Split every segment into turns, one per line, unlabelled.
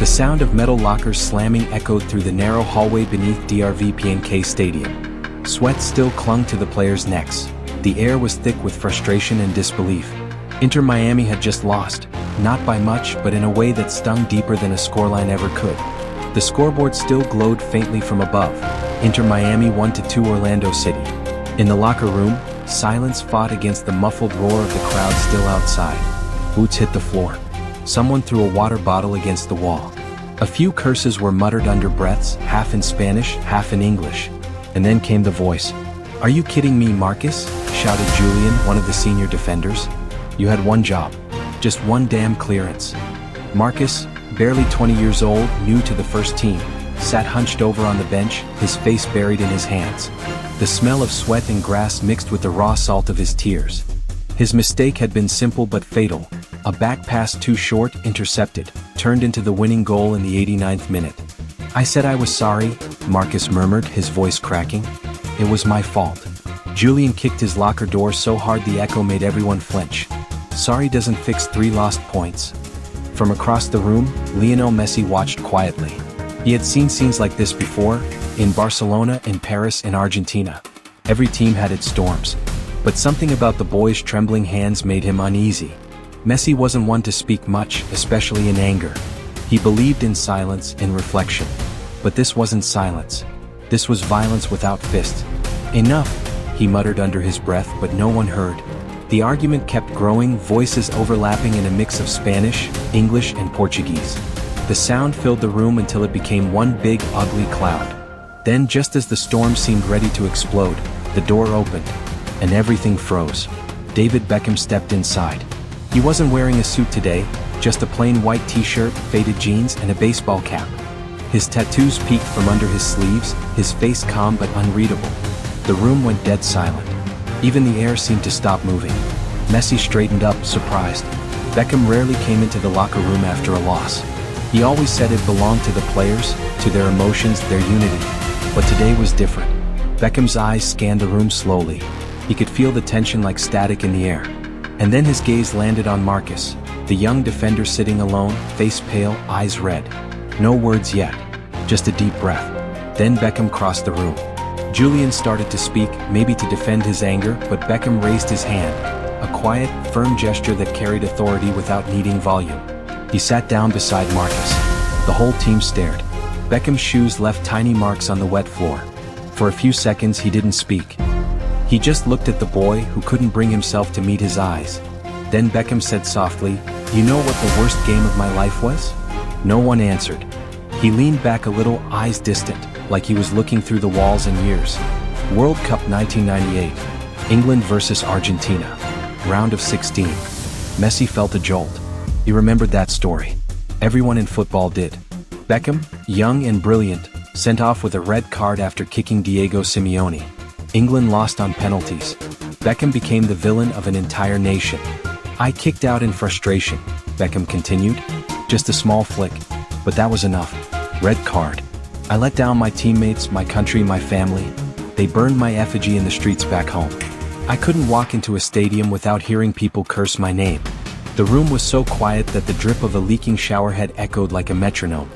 The sound of metal lockers slamming echoed through the narrow hallway beneath DRVPNK Stadium. Sweat still clung to the players' necks. The air was thick with frustration and disbelief. Inter Miami had just lost, not by much but in a way that stung deeper than a scoreline ever could. The scoreboard still glowed faintly from above. Inter Miami 1-2 Orlando City. In the locker room, silence fought against the muffled roar of the crowd still outside. Boots hit the floor. Someone threw a water bottle against the wall. A few curses were muttered under breaths, half in Spanish, half in English. And then came the voice. "Are you kidding me, Marcus?" shouted Julian, one of the senior defenders. "You had one job. Just one damn clearance." Marcus, barely 20 years old, new to the first team, sat hunched over on the bench, his face buried in his hands. The smell of sweat and grass mixed with the raw salt of his tears. His mistake had been simple but fatal. A back pass too short, intercepted, turned into the winning goal in the 89th minute. "I said I was sorry," Marcus murmured, his voice cracking. "It was my fault." Julian kicked his locker door so hard the echo made everyone flinch. Sorry doesn't fix 3 lost points. From across the room, Lionel Messi watched quietly. He had seen scenes like this before, in Barcelona, in Paris, in Argentina. Every team had its storms. But something about the boy's trembling hands made him uneasy. Messi wasn't one to speak much, especially in anger. He believed in silence, in reflection. But this wasn't silence. This was violence without fists. "Enough," he muttered under his breath, but no one heard. The argument kept growing, voices overlapping in a mix of Spanish, English, and Portuguese. The sound filled the room until it became one big, ugly cloud. Then, just as the storm seemed ready to explode, the door opened, and everything froze. David Beckham stepped inside. He wasn't wearing a suit today, just a plain white t-shirt, faded jeans, and a baseball cap. His tattoos peeked from under his sleeves, his face calm but unreadable. The room went dead silent. Even the air seemed to stop moving. Messi straightened up, surprised. Beckham rarely came into the locker room after a loss. He always said it belonged to the players, to their emotions, their unity. But today was different. Beckham's eyes scanned the room slowly. He could feel the tension like static in the air. And then his gaze landed on Marcus, the young defender sitting alone, face pale, eyes red. No words yet, just a deep breath. Then Beckham crossed the room. Julian started to speak, maybe to defend his anger, but Beckham raised his hand, a quiet, firm gesture that carried authority without needing volume. He sat down beside Marcus. The whole team stared. Beckham's shoes left tiny marks on the wet floor. For a few seconds he didn't speak. He just looked at the boy, who couldn't bring himself to meet his eyes. Then Beckham said softly, "You know what the worst game of my life was?" No one answered. He leaned back a little, eyes distant, like he was looking through the walls and years. World Cup 1998. England versus Argentina. Round of 16. Messi felt a jolt. He remembered that story. Everyone in football did. Beckham, young and brilliant, sent off with a red card after kicking Diego Simeone. England lost on penalties. Beckham became the villain of an entire nation. "I kicked out in frustration," Beckham continued. "Just a small flick. But that was enough. Red card. I let down my teammates, my country, my family. They burned my effigy in the streets back home. I couldn't walk into a stadium without hearing people curse my name." The room was so quiet that the drip of a leaking showerhead echoed like a metronome.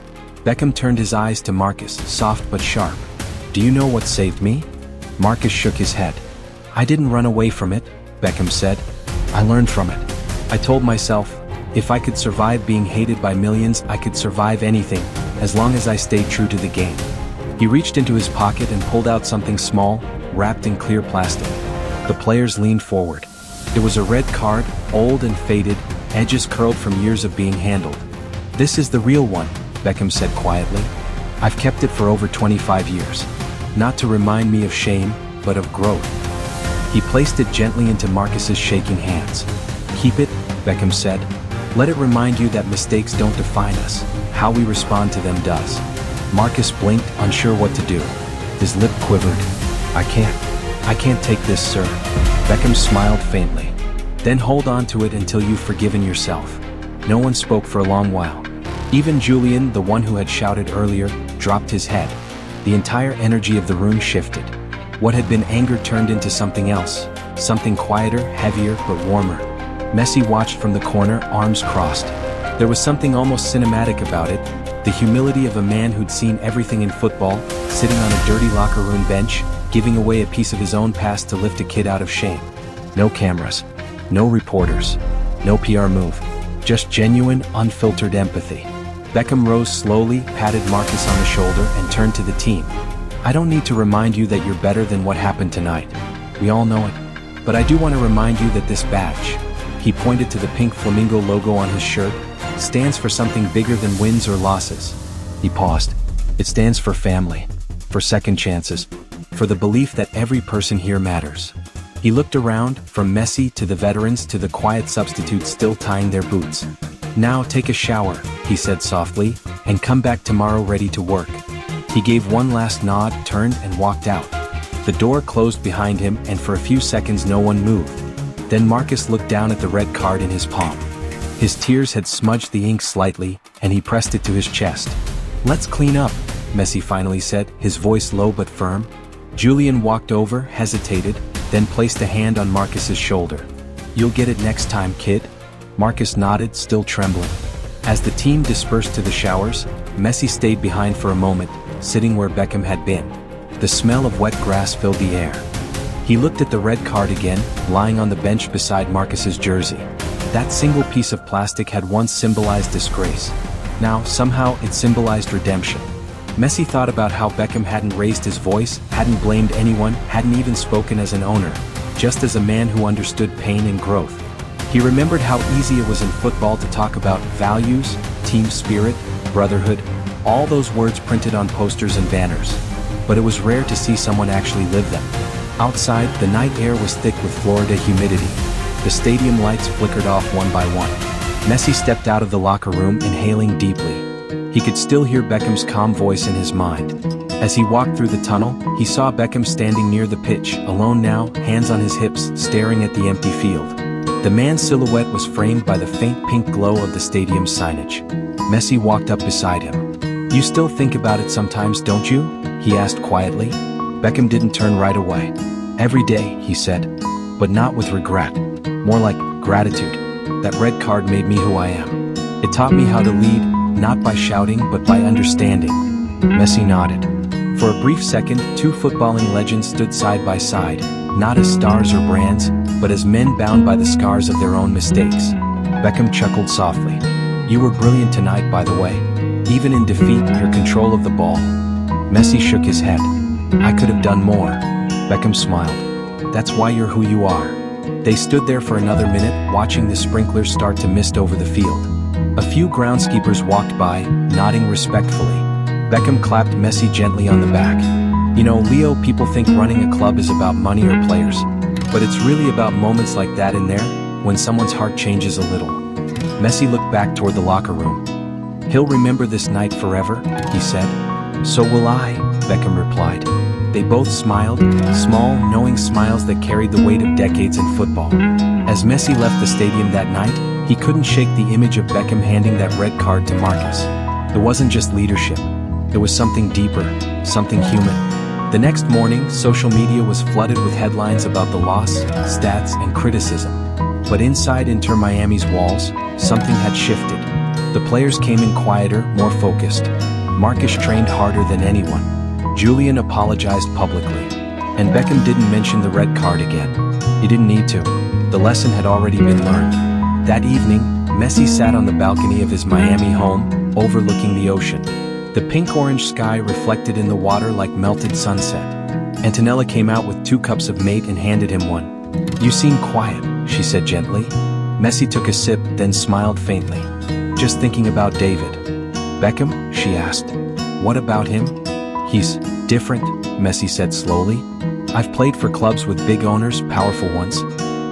Beckham turned his eyes to Marcus, soft but sharp. "Do you know what saved me?" Marcus shook his head. "I didn't run away from it," Beckham said. "I learned from it. I told myself, if I could survive being hated by millions, I could survive anything, as long as I stayed true to the game." He reached into his pocket and pulled out something small, wrapped in clear plastic. The players leaned forward. It was a red card, old and faded, edges curled from years of being handled. "This is the real one," Beckham said quietly. "I've kept it for over 25 years. Not to remind me of shame, but of growth." He placed it gently into Marcus's shaking hands. "Keep it," Beckham said. "Let it remind you that mistakes don't define us. How we respond to them does." Marcus blinked, unsure what to do. His lip quivered. I can't take this, sir." Beckham smiled faintly. "Then hold on to it until you've forgiven yourself." No one spoke for a long while. Even Julian, the one who had shouted earlier, dropped his head. The entire energy of the room shifted. What had been anger turned into something else, something quieter, heavier, but warmer. Messi watched from the corner, arms crossed. There was something almost cinematic about it, the humility of a man who'd seen everything in football, sitting on a dirty locker room bench, giving away a piece of his own past to lift a kid out of shame. No cameras, no reporters, no PR move, just genuine, unfiltered empathy. Beckham rose slowly, patted Marcus on the shoulder, and turned to the team. I don't need to remind you that you're better than what happened tonight. We all know it. But I do want to remind you that this badge, he pointed to the pink flamingo logo on his shirt, stands for something bigger than wins or losses. He paused. It stands for family, for second chances, for the belief that every person here matters. He looked around, from Messi to the veterans to the quiet substitutes still tying their boots. Now take a shower, he said softly, and come back tomorrow ready to work. He gave one last nod, turned, and walked out. The door closed behind him, and for a few seconds no one moved. Then Marcus looked down at the red card in his palm. His tears had smudged the ink slightly, and he pressed it to his chest. Let's clean up, Messi finally said, his voice low but firm. Julian walked over, hesitated, then placed a hand on Marcus's shoulder. You'll get it next time, kid. Marcus nodded, still trembling. As the team dispersed to the showers, Messi stayed behind for a moment, sitting where Beckham had been. The smell of wet grass filled the air. He looked at the red card again, lying on the bench beside Marcus's jersey. That single piece of plastic had once symbolized disgrace. Now, somehow, it symbolized redemption. Messi thought about how Beckham hadn't raised his voice, hadn't blamed anyone, hadn't even spoken as an owner, just as a man who understood pain and growth. He remembered how easy it was in football to talk about values, team spirit, brotherhood, all those words printed on posters and banners. But it was rare to see someone actually live them. Outside, the night air was thick with Florida humidity. The stadium lights flickered off one by one. Messi stepped out of the locker room, inhaling deeply. He could still hear Beckham's calm voice in his mind. As he walked through the tunnel, he saw Beckham standing near the pitch, alone now, hands on his hips, staring at the empty field. The man's silhouette was framed by the faint pink glow of the stadium's signage. Messi walked up beside him. You still think about it sometimes, don't you? He asked quietly. Beckham didn't turn right away. Every day, he said, but not with regret. More like gratitude. That red card made me who I am. It taught me how to lead, not by shouting but by understanding. Messi nodded. For a brief second, two footballing legends stood side by side, not as stars or brands, but as men bound by the scars of their own mistakes. Beckham chuckled softly. You were brilliant tonight, by the way. Even in defeat, your control of the ball. Messi shook his head. I could have done more. Beckham smiled. That's why you're who you are. They stood there for another minute, watching the sprinklers start to mist over the field. A few groundskeepers walked by, nodding respectfully. Beckham clapped Messi gently on the back. You know, Leo, people think running a club is about money or players. But it's really about moments like that in there, when someone's heart changes a little. Messi looked back toward the locker room. He'll remember this night forever, he said. So will I, Beckham replied. They both smiled, small, knowing smiles that carried the weight of decades in football. As Messi left the stadium that night, he couldn't shake the image of Beckham handing that red card to Marcus. It wasn't just leadership. It was something deeper, something human. The next morning, social media was flooded with headlines about the loss, stats, and criticism. But inside Inter Miami's walls, something had shifted. The players came in quieter, more focused. Marcus trained harder than anyone. Julian apologized publicly. And Beckham didn't mention the red card again. He didn't need to. The lesson had already been learned. That evening, Messi sat on the balcony of his Miami home, overlooking the ocean. The pink-orange sky reflected in the water like melted sunset. Antonella came out with 2 cups of mate and handed him one. You seem quiet, she said gently. Messi took a sip, then smiled faintly. Just thinking about David. Beckham? She asked. What about him? He's different, Messi said slowly. I've played for clubs with big owners, powerful ones.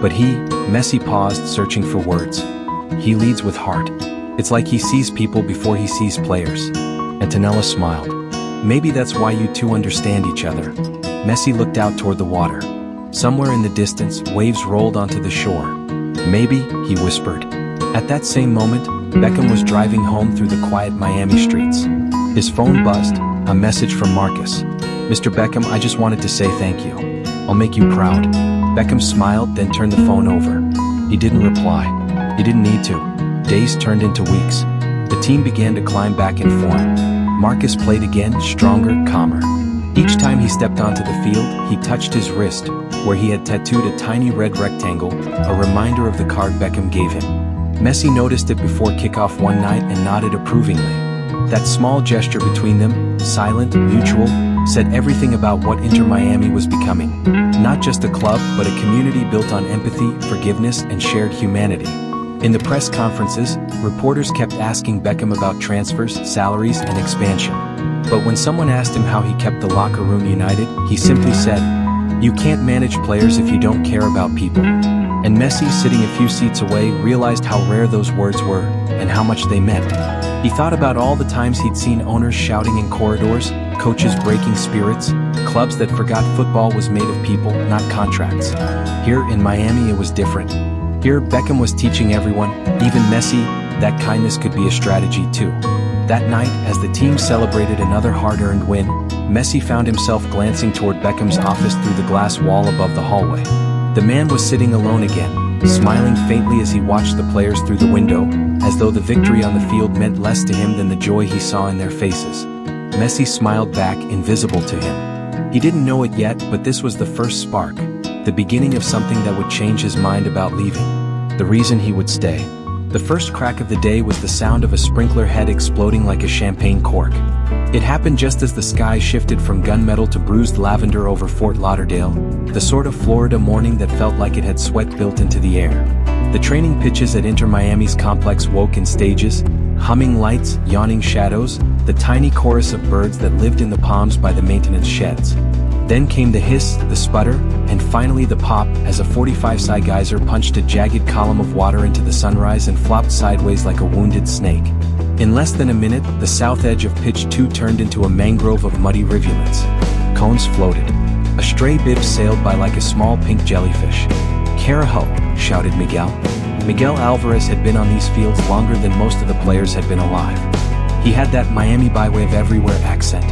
But Messi paused, searching for words. He leads with heart. It's like he sees people before he sees players. Antonella smiled. Maybe that's why you two understand each other. Messi looked out toward the water. Somewhere in the distance, waves rolled onto the shore. Maybe, he whispered. At that same moment, Beckham was driving home through the quiet Miami streets. His phone buzzed, a message from Marcus. Mr. Beckham, I just wanted to say thank you. I'll make you proud. Beckham smiled, then turned the phone over. He didn't reply. He didn't need to. Days turned into weeks. The team began to climb back in form. Marcus played again, stronger, calmer. Each time he stepped onto the field, he touched his wrist, where he had tattooed a tiny red rectangle, a reminder of the card Beckham gave him. Messi noticed it before kickoff one night and nodded approvingly. That small gesture between them, silent, mutual, said everything about what Inter Miami was becoming. Not just a club, but a community built on empathy, forgiveness, and shared humanity. In the press conferences, reporters kept asking Beckham about transfers, salaries, and expansion. But when someone asked him how he kept the locker room united, he simply said, "You can't manage players if you don't care about people." And Messi, sitting a few seats away, realized how rare those words were, and how much they meant. He thought about all the times he'd seen owners shouting in corridors, coaches breaking spirits, clubs that forgot football was made of people, not contracts. Here in Miami it was different. Here Beckham was teaching everyone, even Messi, that kindness could be a strategy too. That night, as the team celebrated another hard-earned win, Messi found himself glancing toward Beckham's office through the glass wall above the hallway. The man was sitting alone again, smiling faintly as he watched the players through the window, as though the victory on the field meant less to him than the joy he saw in their faces. Messi smiled back, invisible to him. He didn't know it yet, but this was the first spark, the beginning of something that would change his mind about leaving. The reason he would stay. The first crack of the day was the sound of a sprinkler head exploding like a champagne cork. It happened just as the sky shifted from gunmetal to bruised lavender over Fort Lauderdale, the sort of Florida morning that felt like it had sweat built into the air. The training pitches at Inter Miami's complex woke in stages, humming lights, yawning shadows, the tiny chorus of birds that lived in the palms by the maintenance sheds. Then came the hiss, the sputter, and finally the pop as a 45-psi geyser punched a jagged column of water into the sunrise and flopped sideways like a wounded snake. In less than a minute, the south edge of Pitch 2 turned into a mangrove of muddy rivulets. Cones floated. A stray bib sailed by like a small pink jellyfish. "Carajo!" shouted Miguel. Miguel Alvarez had been on these fields longer than most of the players had been alive. He had that Miami by way of everywhere accent.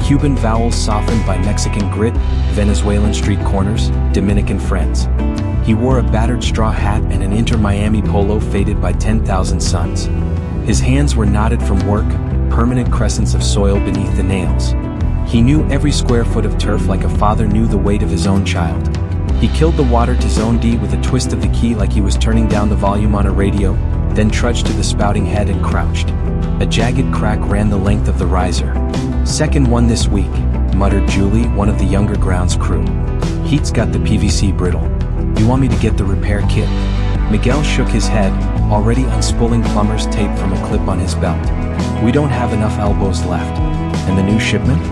Cuban vowels softened by Mexican grit, Venezuelan street corners, Dominican friends. He wore a battered straw hat and an Inter Miami polo faded by 10,000 suns. His hands were knotted from work, permanent crescents of soil beneath the nails. He knew every square foot of turf like a father knew the weight of his own child. He killed the water to Zone D with a twist of the key like he was turning down the volume on a radio, then trudged to the spouting head and crouched. A jagged crack ran the length of the riser. "Second one this week," muttered Julie, one of the younger grounds crew. "Heat's got the PVC brittle. You want me to get the repair kit?" Miguel shook his head, already unspooling plumber's tape from a clip on his belt. "We don't have enough elbows left." "And the new shipment?"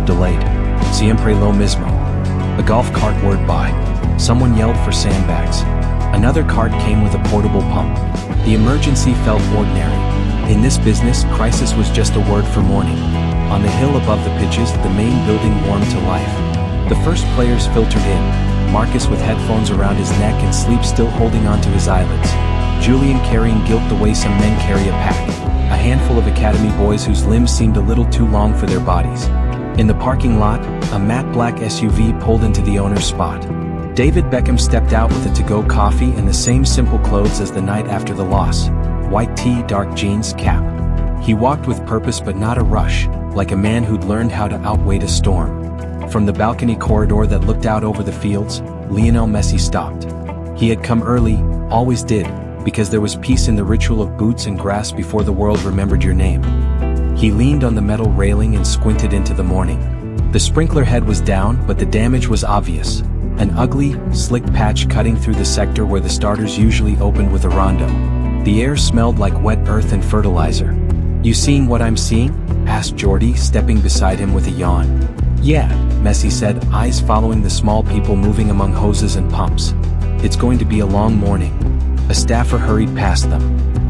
"Delayed. Siempre lo mismo." A golf cart whirred by. Someone yelled for sandbags. Another cart came with a portable pump. The emergency felt ordinary. In this business, crisis was just a word for morning. On the hill above the pitches, the main building warmed to life. The first players filtered in, Marcus with headphones around his neck and sleep still holding onto his eyelids. Julian carrying guilt the way some men carry a pack. A handful of academy boys whose limbs seemed a little too long for their bodies. In the parking lot, a matte black SUV pulled into the owner's spot. David Beckham stepped out with a to-go coffee and the same simple clothes as the night after the loss. White tee, dark jeans, cap. He walked with purpose but not a rush, like a man who'd learned how to outwait a storm. From the balcony corridor that looked out over the fields, Lionel Messi stopped. He had come early, always did, because there was peace in the ritual of boots and grass before the world remembered your name. He leaned on the metal railing and squinted into the morning. The sprinkler head was down, but the damage was obvious. An ugly, slick patch cutting through the sector where the starters usually opened with a rondo. The air smelled like wet earth and fertilizer. "You seeing what I'm seeing?" asked Jordi, stepping beside him with a yawn. "Yeah," Messi said, eyes following the small people moving among hoses and pumps. "It's going to be a long morning." A staffer hurried past them.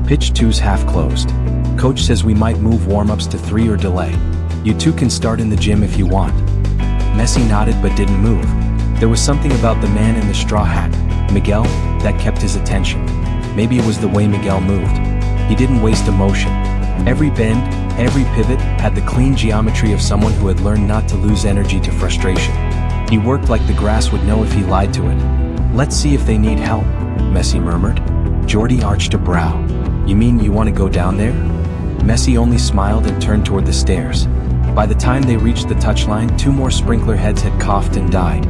"Pitch 2's half closed. Coach says we might move warm-ups to 3 or delay. You two can start in the gym if you want." Messi nodded but didn't move. There was something about the man in the straw hat, Miguel, that kept his attention. Maybe it was the way Miguel moved. He didn't waste emotion. Every bend, every pivot had the clean geometry of someone who had learned not to lose energy to frustration. He worked like the grass would know if he lied to it. "Let's see if they need help," Messi murmured. Jordi arched a brow. You mean you want to go down there? Messi only smiled and turned toward the stairs. By the time they reached the touchline, 2 more sprinkler heads had coughed and died.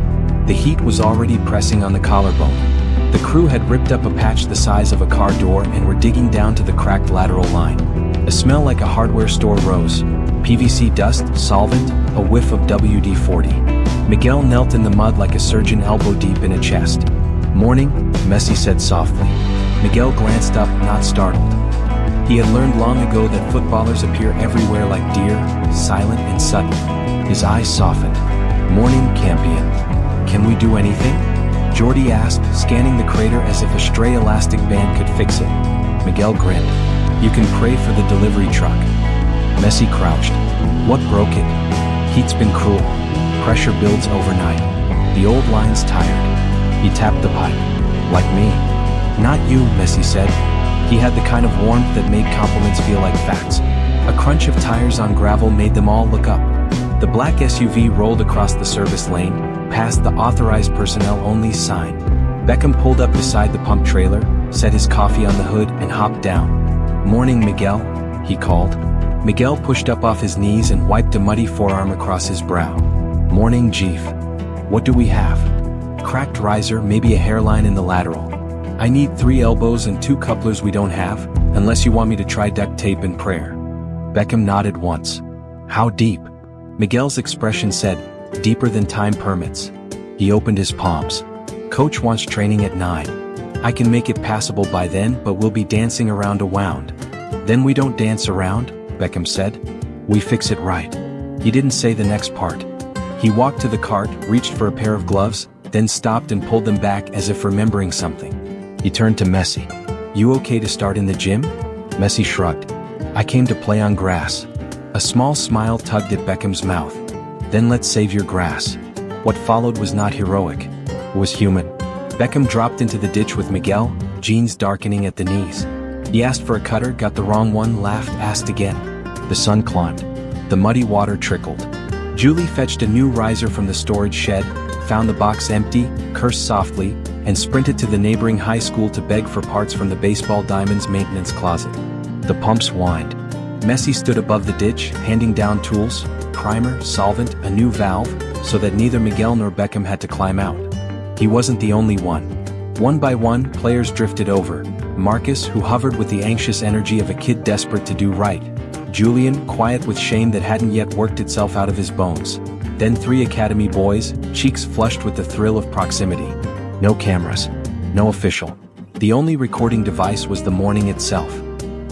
The heat was already pressing on the collarbone. The crew had ripped up a patch the size of a car door and were digging down to the cracked lateral line. A smell like a hardware store rose. PVC dust, solvent, a whiff of WD-40. Miguel knelt in the mud like a surgeon elbow deep in a chest. "Morning," Messi said softly. Miguel glanced up, not startled. He had learned long ago that footballers appear everywhere like deer, silent and sudden. His eyes softened. "Morning, champion. Can we do anything?" Jordi asked, scanning the crater as if a stray elastic band could fix it. Miguel grinned. "You can pray for the delivery truck." Messi crouched. "What broke it?" "Heat's been cruel. Pressure builds overnight. The old line's tired." He tapped the pipe. "Like me." "Not you," Messi said. He had the kind of warmth that made compliments feel like facts. A crunch of tires on gravel made them all look up. The black SUV rolled across the service lane, past the authorized personnel only sign. Beckham pulled up beside the pump trailer, set his coffee on the hood and hopped down. "Morning, Miguel," he called. Miguel pushed up off his knees and wiped a muddy forearm across his brow. "Morning, Chief. What do we have?" "Cracked riser, maybe a hairline in the lateral. I need 3 elbows and 2 couplers we don't have, unless you want me to try duct tape and prayer." Beckham nodded once. "How deep?" Miguel's expression said, "Deeper than time permits." He opened his palms. "Coach wants training at 9. I can make it passable by then, but we'll be dancing around a wound." "Then we don't dance around," Beckham said. "We fix it right." He didn't say the next part. He walked to the cart, reached for a pair of gloves, then stopped and pulled them back as if remembering something. He turned to Messi. "You okay to start in the gym?" Messi shrugged. "I came to play on grass." A small smile tugged at Beckham's mouth. "Then let's save your grass." What followed was not heroic. It was human. Beckham dropped into the ditch with Miguel, jeans darkening at the knees. He asked for a cutter, got the wrong one, laughed, asked again. The sun climbed. The muddy water trickled. Julie fetched a new riser from the storage shed, found the box empty, cursed softly, and sprinted to the neighboring high school to beg for parts from the baseball diamonds maintenance closet. The pumps whined. Messi stood above the ditch, handing down tools, primer, solvent, a new valve, so that neither Miguel nor Beckham had to climb out. He wasn't the only one. One by one, players drifted over. Marcus, who hovered with the anxious energy of a kid desperate to do right. Julian, quiet with shame that hadn't yet worked itself out of his bones. Then 3 academy boys, cheeks flushed with the thrill of proximity. No cameras. No official. The only recording device was the morning itself.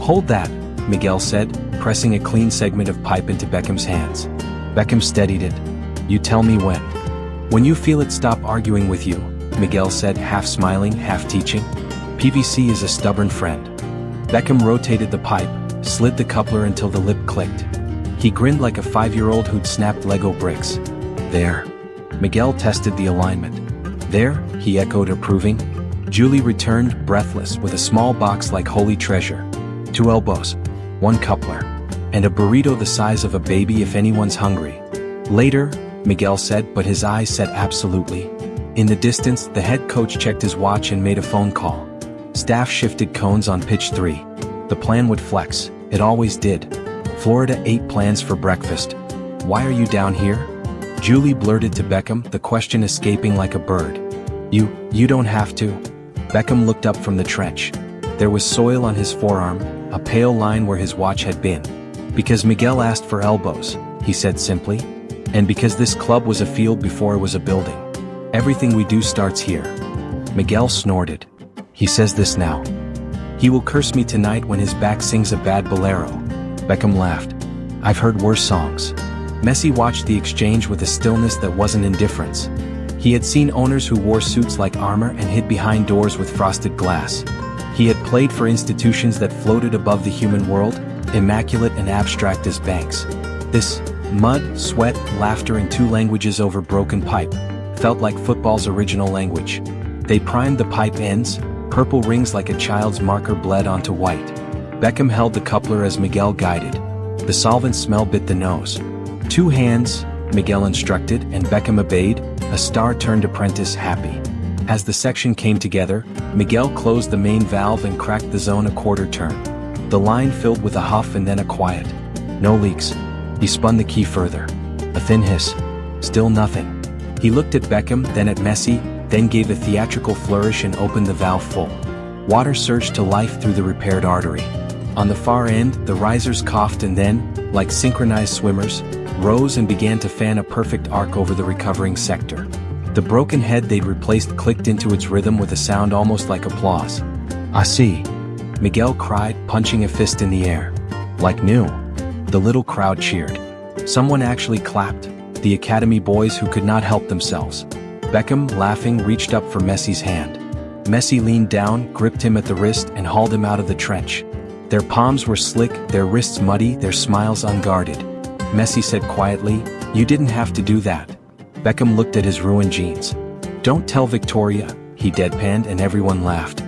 "Hold that," Miguel said, pressing a clean segment of pipe into Beckham's hands. Beckham steadied it. "You tell me when." "When you feel it stop arguing with you," Miguel said, half smiling, half teaching. "PVC is a stubborn friend." Beckham rotated the pipe, slid the coupler until the lip clicked. He grinned like a 5-year-old who'd snapped Lego bricks. "There." Miguel tested the alignment. "There," he echoed, approving. Julie returned, breathless, with a small box like holy treasure. 2 elbows, 1 coupler, and a burrito the size of a baby if anyone's hungry. "Later," Miguel said, but his eyes said absolutely. In the distance, the head coach checked his watch and made a phone call. Staff shifted cones on pitch 3. The plan would flex. It always did. Florida ate plans for breakfast. "Why are you down here?" Julie blurted to Beckham, the question escaping like a bird. You don't have to." Beckham looked up from the trench. There was soil on his forearm, a pale line where his watch had been. "Because Miguel asked for elbows," he said simply. "And because this club was a field before it was a building. Everything we do starts here." Miguel snorted. "He says this now. He will curse me tonight when his back sings a bad bolero." Beckham laughed. "I've heard worse songs." Messi watched the exchange with a stillness that wasn't indifference. He had seen owners who wore suits like armor and hid behind doors with frosted glass. He had played for institutions that floated above the human world, immaculate and abstract as banks. This mud, sweat, laughter in 2 languages over broken pipe felt like football's original language. They primed the pipe ends, purple rings like a child's marker bled onto white. Beckham held the coupler as Miguel guided. The solvent smell bit the nose. 2 hands, Miguel instructed, and Beckham obeyed, a star-turned apprentice happy. As the section came together, Miguel closed the main valve and cracked the zone a quarter turn. The line filled with a huff and then a quiet. No leaks. He spun the key further. A thin hiss. Still nothing. He looked at Beckham, then at Messi, then gave a theatrical flourish and opened the valve full. Water surged to life through the repaired artery. On the far end, the risers coughed and then, like synchronized swimmers, rose and began to fan a perfect arc over the recovering sector. The broken head they'd replaced clicked into its rhythm with a sound almost like applause. "I see," Miguel cried, punching a fist in the air. "Like new." The little crowd cheered. Someone actually clapped, the academy boys who could not help themselves. Beckham, laughing, reached up for Messi's hand. Messi leaned down, gripped him at the wrist, and hauled him out of the trench. Their palms were slick, their wrists muddy, their smiles unguarded. Messi said quietly, "You didn't have to do that." Beckham looked at his ruined jeans. "Don't tell Victoria," he deadpanned, and everyone laughed.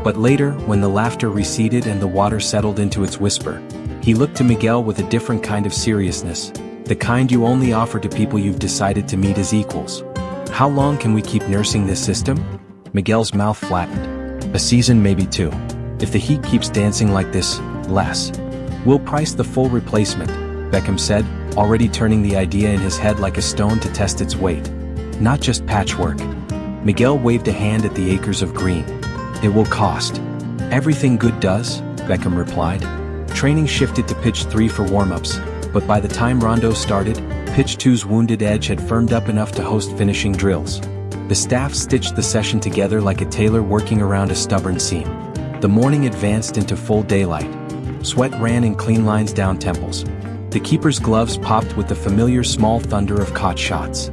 But later, when the laughter receded and the water settled into its whisper, he looked to Miguel with a different kind of seriousness, the kind you only offer to people you've decided to meet as equals. "How long can we keep nursing this system?" Miguel's mouth flattened. "A season, maybe two. If the heat keeps dancing like this, less. We'll price the full replacement," Beckham said, already turning the idea in his head like a stone to test its weight. "Not just patchwork." Miguel waved a hand at the acres of green. "It will cost." "Everything good does," Beckham replied. Training shifted to pitch 3 for warm-ups, but by the time Rondo started, pitch 2's wounded edge had firmed up enough to host finishing drills. The staff stitched the session together like a tailor working around a stubborn seam. The morning advanced into full daylight. Sweat ran in clean lines down temples. The keeper's gloves popped with the familiar small thunder of caught shots.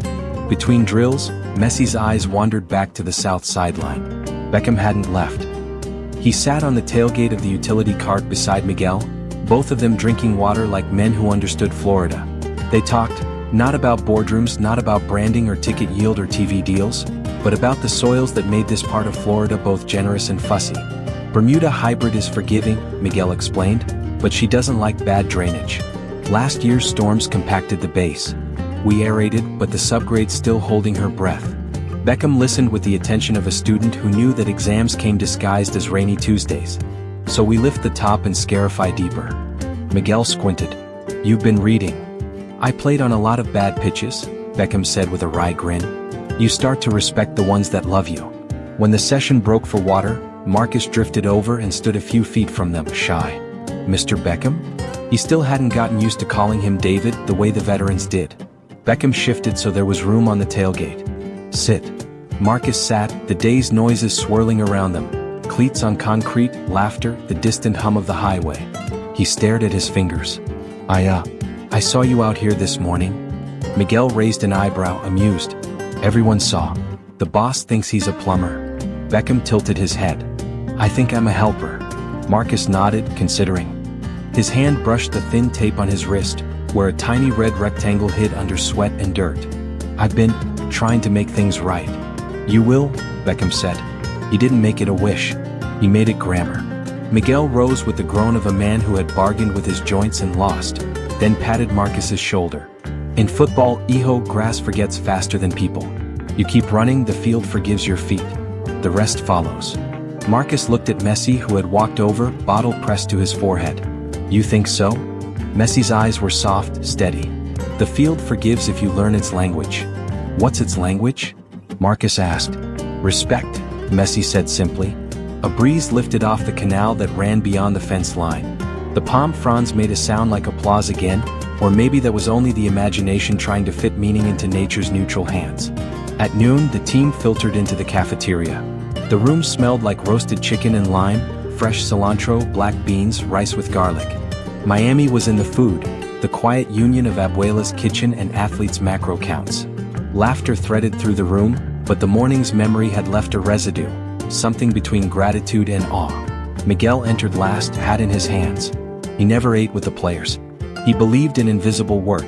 Between drills, Messi's eyes wandered back to the south sideline. Beckham hadn't left. He sat on the tailgate of the utility cart beside Miguel, both of them drinking water like men who understood Florida. They talked, not about boardrooms, not about branding or ticket yield or TV deals, but about the soils that made this part of Florida both generous and fussy. "Bermuda hybrid is forgiving," Miguel explained, "but she doesn't like bad drainage. Last year's storms compacted the base. We aerated, but the subgrade's still holding her breath." Beckham listened with the attention of a student who knew that exams came disguised as rainy Tuesdays. "So we lift the top and scarify deeper." Miguel squinted. "You've been reading." "I played on a lot of bad pitches," Beckham said with a wry grin. "You start to respect the ones that love you." When the session broke for water, Marcus drifted over and stood a few feet from them, shy. "Mr. Beckham?" He still hadn't gotten used to calling him David the way the veterans did. Beckham shifted so there was room on the tailgate. "Sit." Marcus sat, the day's noises swirling around them. Cleats on concrete, laughter, the distant hum of the highway. He stared at his fingers. I saw you out here this morning." Miguel raised an eyebrow, amused. "Everyone saw. The boss thinks he's a plumber." Beckham tilted his head. "I think I'm a helper." Marcus nodded, considering. His hand brushed the thin tape on his wrist, where a tiny red rectangle hid under sweat and dirt. "I've been trying to make things right." "You will," Beckham said. He didn't make it a wish. He made it grammar. Miguel rose with the groan of a man who had bargained with his joints and lost, then patted Marcus's shoulder. "In football, grass forgets faster than people. You keep running, the field forgives your feet. The rest follows." Marcus looked at Messi, who had walked over, bottle pressed to his forehead. "You think so?" Messi's eyes were soft, steady. "The field forgives if you learn its language." "What's its language?" Marcus asked. "Respect," Messi said simply. A breeze lifted off the canal that ran beyond the fence line. The palm fronds made a sound like applause again, or maybe that was only the imagination trying to fit meaning into nature's neutral hands. At noon, the team filtered into the cafeteria. The room smelled like roasted chicken and lime, fresh cilantro, black beans, rice with garlic. Miami was in the food, the quiet union of Abuela's kitchen and athletes' macro counts. Laughter threaded through the room, but the morning's memory had left a residue, something between gratitude and awe. Miguel entered last, hat in his hands. He never ate with the players. He believed in invisible work.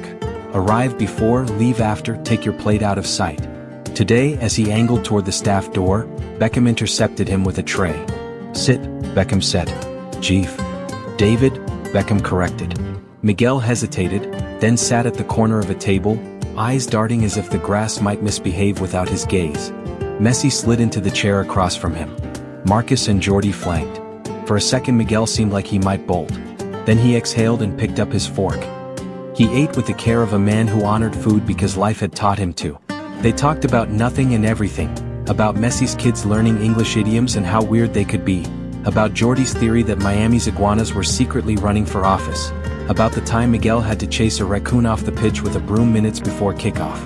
Arrive before, leave after, take your plate out of sight. Today, as he angled toward the staff door, Beckham intercepted him with a tray. "Sit," Beckham said. "Chief." "David," Beckham corrected. Miguel hesitated, then sat at the corner of a table, eyes darting as if the grass might misbehave without his gaze. Messi slid into the chair across from him. Marcus and Jordi flanked. For a second Miguel seemed like he might bolt. Then he exhaled and picked up his fork. He ate with the care of a man who honored food because life had taught him to. They talked about nothing and everything. About Messi's kids learning English idioms and how weird they could be. About Jordi's theory that Miami's iguanas were secretly running for office. About the time Miguel had to chase a raccoon off the pitch with a broom minutes before kickoff.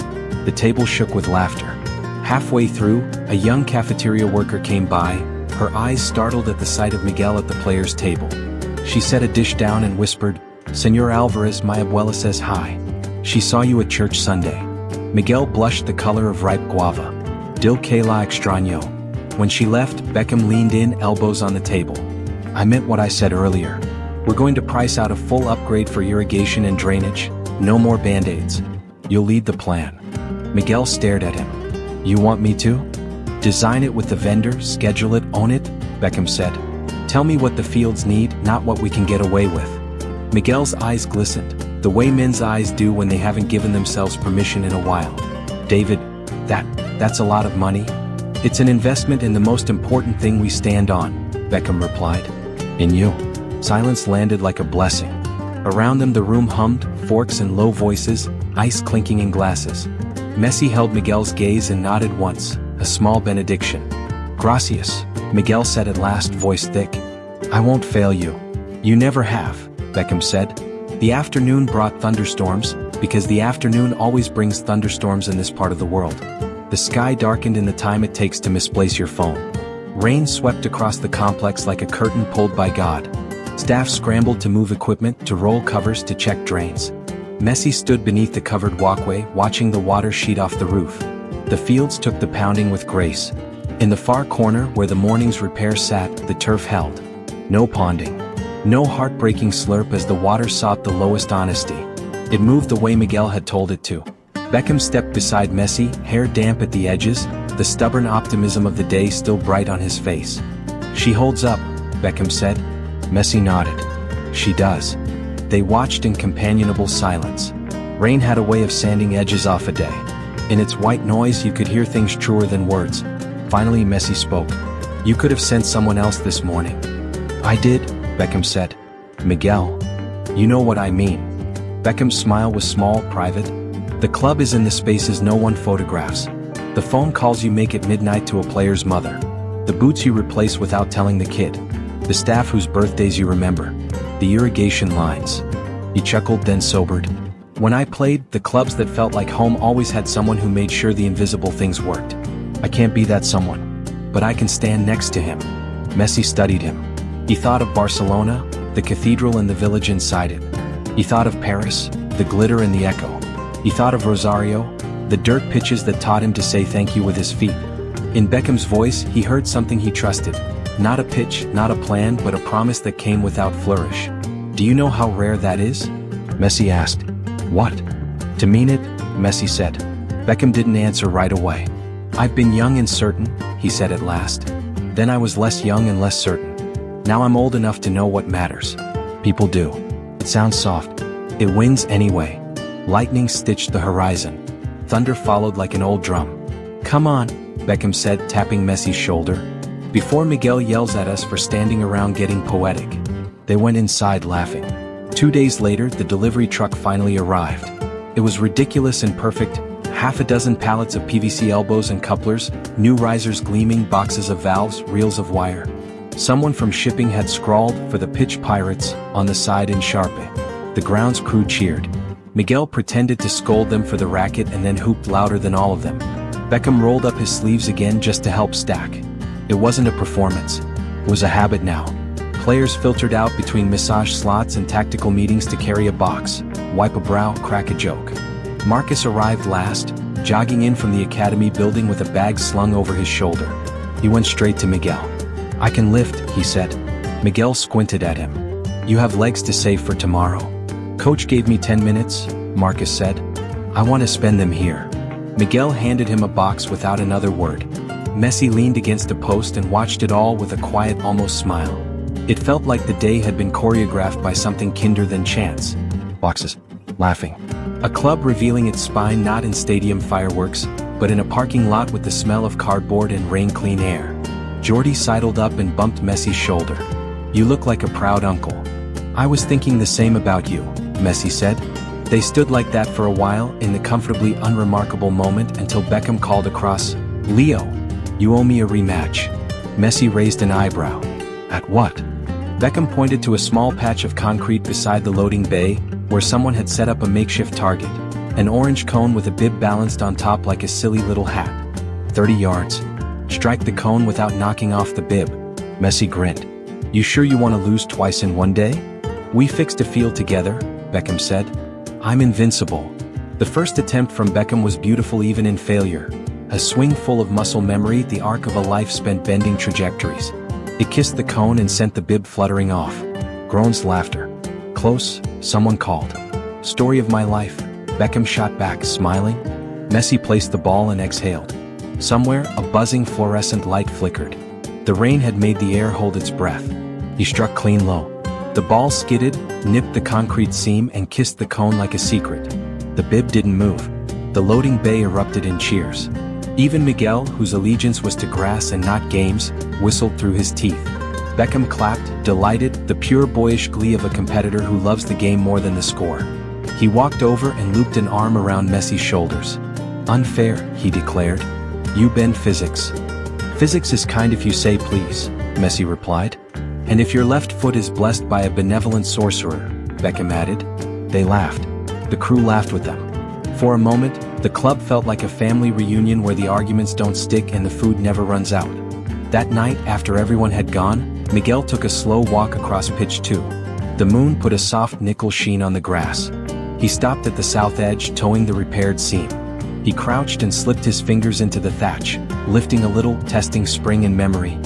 The table shook with laughter. Halfway through, a young cafeteria worker came by, her eyes startled at the sight of Miguel at the players' table. She set a dish down and whispered, "Señor Alvarez, my abuela says hi. She saw you at church Sunday." Miguel blushed the color of ripe guava. "Dil que la extraño." When she left, Beckham leaned in, elbows on the table. "I meant what I said earlier. We're going to price out a full upgrade for irrigation and drainage. No more band-aids. You'll lead the plan." Miguel stared at him. "You want me to?" "Design it with the vendor, schedule it, own it," Beckham said. "Tell me what the fields need, not what we can get away with." Miguel's eyes glistened, the way men's eyes do when they haven't given themselves permission in a while. "David, that's a lot of money." "It's an investment in the most important thing we stand on," Beckham replied. "In you." Silence landed like a blessing. Around them the room hummed, forks and low voices, ice clinking in glasses. Messi held Miguel's gaze and nodded once, a small benediction. "Gracias," Miguel said at last, voice thick. "I won't fail you." "You never have," Beckham said. The afternoon brought thunderstorms, because the afternoon always brings thunderstorms in this part of the world. The sky darkened in the time it takes to misplace your phone. Rain swept across the complex like a curtain pulled by God. Staff scrambled to move equipment, to roll covers, to check drains. Messi stood beneath the covered walkway, watching the water sheet off the roof. The fields took the pounding with grace. In the far corner, where the morning's repair sat, the turf held. No ponding. No heartbreaking slurp as the water sought the lowest honesty. It moved the way Miguel had told it to. Beckham stepped beside Messi, hair damp at the edges, the stubborn optimism of the day still bright on his face. "She holds up," Beckham said. Messi nodded. "She does." They watched in companionable silence. Rain had a way of sanding edges off a day. In its white noise you could hear things truer than words. Finally Messi spoke. "You could have sent someone else this morning." "I did," Beckham said. "Miguel. You know what I mean." Beckham's smile was small, private. "The club is in the spaces no one photographs. The phone calls you make at midnight to a player's mother. The boots you replace without telling the kid. The staff whose birthdays you remember. The irrigation lines." He chuckled, then sobered. "When I played, the clubs that felt like home always had someone who made sure the invisible things worked. I can't be that someone. But I can stand next to him." Messi studied him. He thought of Barcelona, the cathedral and the village inside it. He thought of Paris, the glitter and the echo. He thought of Rosario, the dirt pitches that taught him to say thank you with his feet. In Beckham's voice, he heard something he trusted. Not a pitch, not a plan, but a promise that came without flourish. "Do you know how rare that is?" Messi asked. "What?" "To mean it," Messi said. Beckham didn't answer right away. "I've been young and certain," he said at last. "Then I was less young and less certain. Now I'm old enough to know what matters. People do." It sounds soft. It wins anyway. Lightning stitched the horizon. Thunder followed like an old drum. "Come on," Beckham said, tapping Messi's shoulder. "Before Miguel yells at us for standing around getting poetic." They went inside laughing. 2 days later, the delivery truck finally arrived. It was ridiculous and perfect. Half a dozen pallets of PVC elbows and couplers, new risers gleaming, boxes of valves, reels of wire. Someone from shipping had scrawled, "For the pitch pirates," on the side in Sharpie. The grounds crew cheered. Miguel pretended to scold them for the racket and then hooped louder than all of them. Beckham rolled up his sleeves again just to help stack. It wasn't a performance. It was a habit now. Players filtered out between massage slots and tactical meetings to carry a box, wipe a brow, crack a joke. Marcus arrived last, jogging in from the academy building with a bag slung over his shoulder. He went straight to Miguel. "I can lift," he said. Miguel squinted at him. "You have legs to save for tomorrow." "Coach gave me 10 minutes, Marcus said. "I want to spend them here." Miguel handed him a box without another word. Messi leaned against a post and watched it all with a quiet, almost smile. It felt like the day had been choreographed by something kinder than chance. Boxes. Laughing. A club revealing its spine not in stadium fireworks, but in a parking lot with the smell of cardboard and rain-clean air. Jordi sidled up and bumped Messi's shoulder. You look like a proud uncle. I was thinking the same about you, Messi said. They stood like that for a while in the comfortably unremarkable moment until Beckham called across, "Leo, you owe me a rematch." Messi raised an eyebrow. At what? Beckham pointed to a small patch of concrete beside the loading bay, where someone had set up a makeshift target, an orange cone with a bib balanced on top like a silly little hat. 30 yards. Strike the cone without knocking off the bib. Messi grinned. You sure you want to lose twice in one day? We fixed a field together, Beckham said. I'm invincible. The first attempt from Beckham was beautiful even in failure. A swing full of muscle memory, the arc of a life spent bending trajectories. It kissed the cone and sent the bib fluttering off. Groans, laughter. Close, someone called. Story of my life, Beckham shot back, smiling. Messi placed the ball and exhaled. Somewhere, a buzzing fluorescent light flickered. The rain had made the air hold its breath. He struck clean low. The ball skidded, nipped the concrete seam and kissed the cone like a secret. The bib didn't move. The loading bay erupted in cheers. Even Miguel, whose allegiance was to grass and not games, whistled through his teeth. Beckham clapped, delighted, the pure boyish glee of a competitor who loves the game more than the score. He walked over and looped an arm around Messi's shoulders. Unfair, he declared. You bend physics. Physics is kind if you say please, Messi replied. And if your left foot is blessed by a benevolent sorcerer, Beckham added. They laughed. The crew laughed with them. For a moment, the club felt like a family reunion where the arguments don't stick and the food never runs out. That night, after everyone had gone, Miguel took a slow walk across pitch 2. The moon put a soft nickel sheen on the grass. He stopped at the south edge, toeing the repaired seam. He crouched and slipped his fingers into the thatch, lifting a little, testing spring and memory.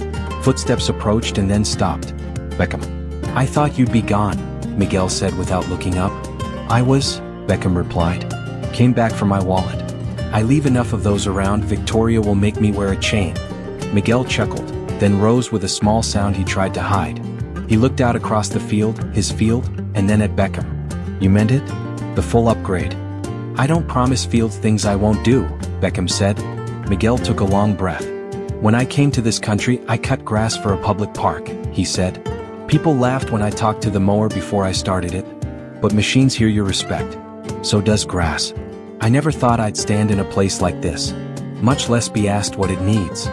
Footsteps approached and then stopped. Beckham. I thought you'd be gone, Miguel said without looking up. I was, Beckham replied. Came back for my wallet. I leave enough of those around, Victoria will make me wear a chain. Miguel chuckled, then rose with a small sound he tried to hide. He looked out across the field, his field, and then at Beckham. You meant it? The full upgrade. I don't promise Fields things I won't do, Beckham said. Miguel took a long breath. When I came to this country, I cut grass for a public park, he said. People laughed when I talked to the mower before I started it. But machines hear your respect. So does grass. I never thought I'd stand in a place like this, much less be asked what it needs.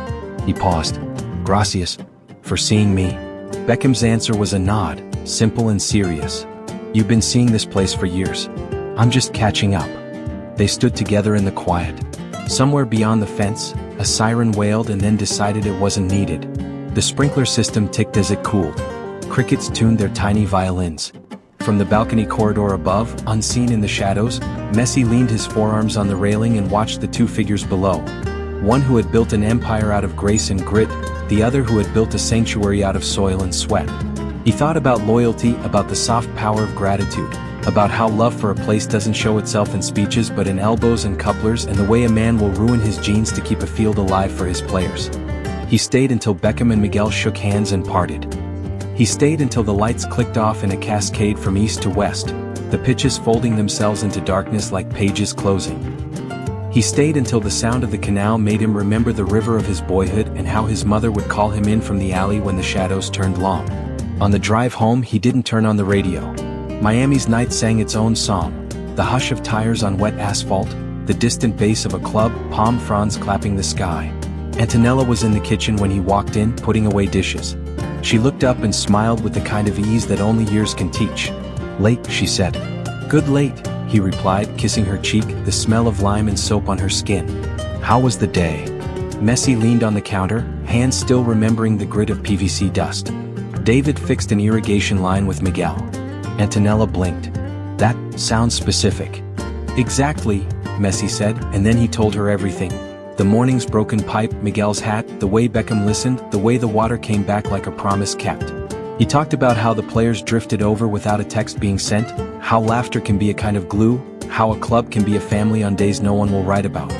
He paused. Gracias. For seeing me. Beckham's answer was a nod, simple and serious. You've been seeing this place for years. I'm just catching up. They stood together in the quiet. Somewhere beyond the fence, a siren wailed and then decided it wasn't needed. The sprinkler system ticked as it cooled. Crickets tuned their tiny violins. From the balcony corridor above, unseen in the shadows, Messi leaned his forearms on the railing and watched the two figures below. One who had built an empire out of grace and grit, the other who had built a sanctuary out of soil and sweat. He thought about loyalty, about the soft power of gratitude, about how love for a place doesn't show itself in speeches but in elbows and couplers, and the way a man will ruin his genes to keep a field alive for his players. He stayed until Beckham and Miguel shook hands and parted. He stayed until the lights clicked off in a cascade from east to west, the pitches folding themselves into darkness like pages closing. He stayed until the sound of the canal made him remember the river of his boyhood and how his mother would call him in from the alley when the shadows turned long. On the drive home, he didn't turn on the radio. Miami's night sang its own song, the hush of tires on wet asphalt, the distant bass of a club, palm fronds clapping the sky. Antonella was in the kitchen when he walked in, putting away dishes. She looked up and smiled with the kind of ease that only years can teach. Late, she said. Good late, he replied, kissing her cheek, the smell of lime and soap on her skin. How was the day? Messi leaned on the counter, hands still remembering the grit of PVC dust. David fixed an irrigation line with Miguel. Antonella blinked. That sounds specific. Exactly, Messi said, and then he told her everything. The morning's broken pipe, Miguel's hat, the way Beckham listened, the way the water came back like a promise kept. He talked about how the players drifted over without a text being sent, how laughter can be a kind of glue, how a club can be a family on days no one will write about.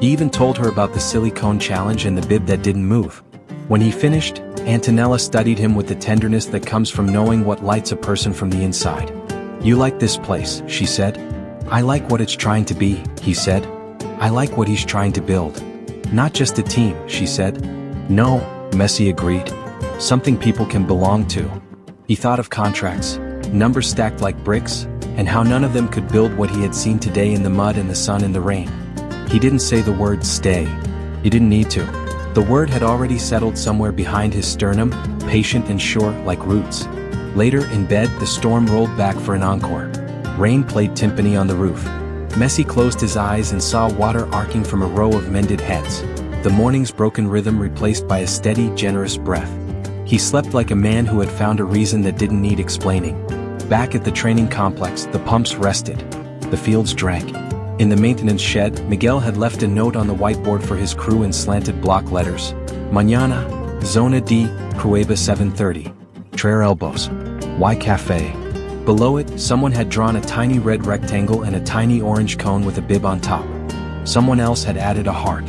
He even told her about the silly cone challenge and the bib that didn't move. When he finished, Antonella studied him with the tenderness that comes from knowing what lights a person from the inside. You like this place, she said. I like what it's trying to be, he said. I like what he's trying to build. Not just a team, she said. No, Messi agreed. Something people can belong to. He thought of contracts, numbers stacked like bricks, and how none of them could build what he had seen today in the mud and the sun and the rain. He didn't say the word stay. He didn't need to. The word had already settled somewhere behind his sternum, patient and sure like roots. Later, in bed, the storm rolled back for an encore. Rain played timpani on the roof. Messi closed his eyes and saw water arcing from a row of mended heads. The morning's broken rhythm replaced by a steady, generous breath. He slept like a man who had found a reason that didn't need explaining. Back at the training complex, the pumps rested. The fields drank. In the maintenance shed, Miguel had left a note on the whiteboard for his crew in slanted block letters. Mañana, Zona D, Prueba 7:30. Traer elbows. Y Café. Below it, someone had drawn a tiny red rectangle and a tiny orange cone with a bib on top. Someone else had added a heart.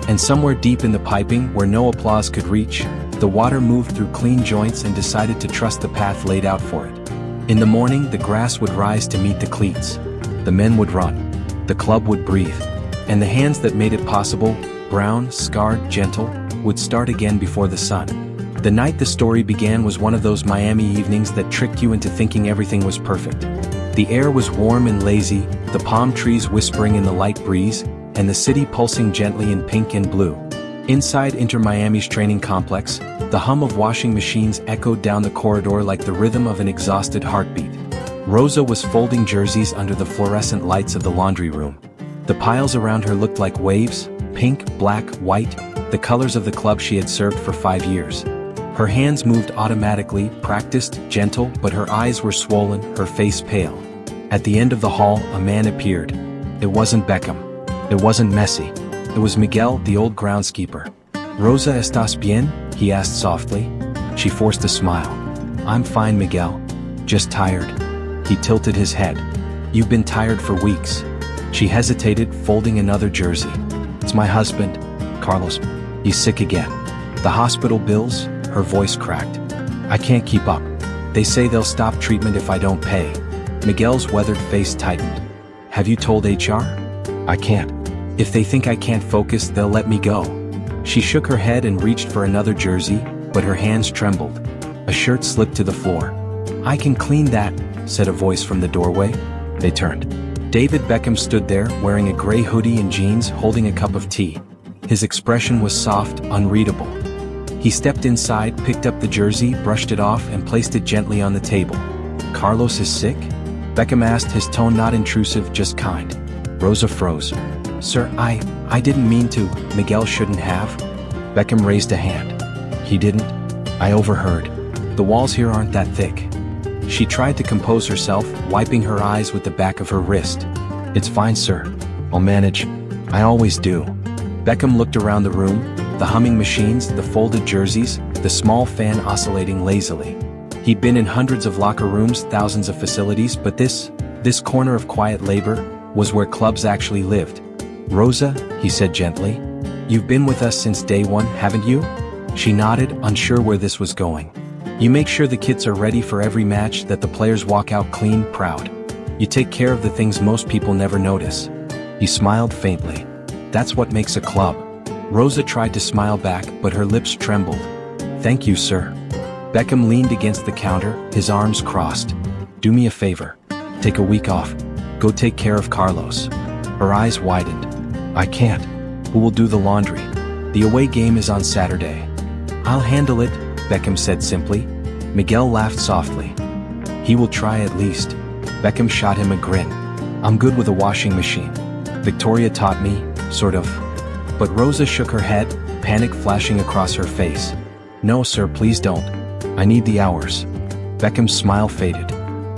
And somewhere deep in the piping, where no applause could reach, the water moved through clean joints and decided to trust the path laid out for it. In the morning, the grass would rise to meet the cleats. The men would run. The club would breathe. And the hands that made it possible, brown, scarred, gentle, would start again before the sun. The night the story began was one of those Miami evenings that tricked you into thinking everything was perfect. The air was warm and lazy, the palm trees whispering in the light breeze, and the city pulsing gently in pink and blue. Inside Inter Miami's training complex, the hum of washing machines echoed down the corridor like the rhythm of an exhausted heartbeat. Rosa was folding jerseys under the fluorescent lights of the laundry room. The piles around her looked like waves, pink, black, white, the colors of the club she had served for 5 years. Her hands moved automatically, practiced, gentle, but her eyes were swollen, her face pale. At the end of the hall, a man appeared. It wasn't Beckham. It wasn't Messi. It was Miguel, the old groundskeeper. "Rosa, estás bien?" he asked softly. She forced a smile. "I'm fine, Miguel. Just tired." He tilted his head. "You've been tired for weeks." She hesitated, folding another jersey. "It's my husband, Carlos. He's sick again. The hospital bills," her voice cracked. "I can't keep up. They say they'll stop treatment if I don't pay." Miguel's weathered face tightened. "Have you told HR?" "I can't. If they think I can't focus, they'll let me go." She shook her head and reached for another jersey, but her hands trembled. A shirt slipped to the floor. "I can clean that," said a voice from the doorway. They turned. David Beckham stood there, wearing a gray hoodie and jeans, holding a cup of tea. His expression was soft, unreadable. He stepped inside, picked up the jersey, brushed it off, and placed it gently on the table. "Carlos is sick?" Beckham asked, his tone not intrusive, just kind. Rosa froze. "Sir, I didn't mean to." "Miguel shouldn't have." Beckham raised a hand. "He didn't. I overheard. The walls here aren't that thick." She tried to compose herself, wiping her eyes with the back of her wrist. "It's fine, sir. I'll manage. I always do." Beckham looked around the room, the humming machines, the folded jerseys, the small fan oscillating lazily. He'd been in hundreds of locker rooms, thousands of facilities, but this corner of quiet labor, was where clubs actually lived. "Rosa," he said gently, "you've been with us since day one, haven't you?" She nodded, unsure where this was going. "You make sure the kids are ready for every match, that the players walk out clean, proud. You take care of the things most people never notice." He smiled faintly. "That's what makes a club." Rosa tried to smile back, but her lips trembled. "Thank you, sir." Beckham leaned against the counter, his arms crossed. "Do me a favor. Take a week off. Go take care of Carlos." Her eyes widened. "I can't. Who will do the laundry? The away game is on Saturday." "I'll handle it," Beckham said simply. Miguel laughed softly. "He will try at least." Beckham shot him a grin. "I'm good with a washing machine. Victoria taught me, sort of." But Rosa shook her head, panic flashing across her face. "No, sir, please don't. I need the hours." Beckham's smile faded.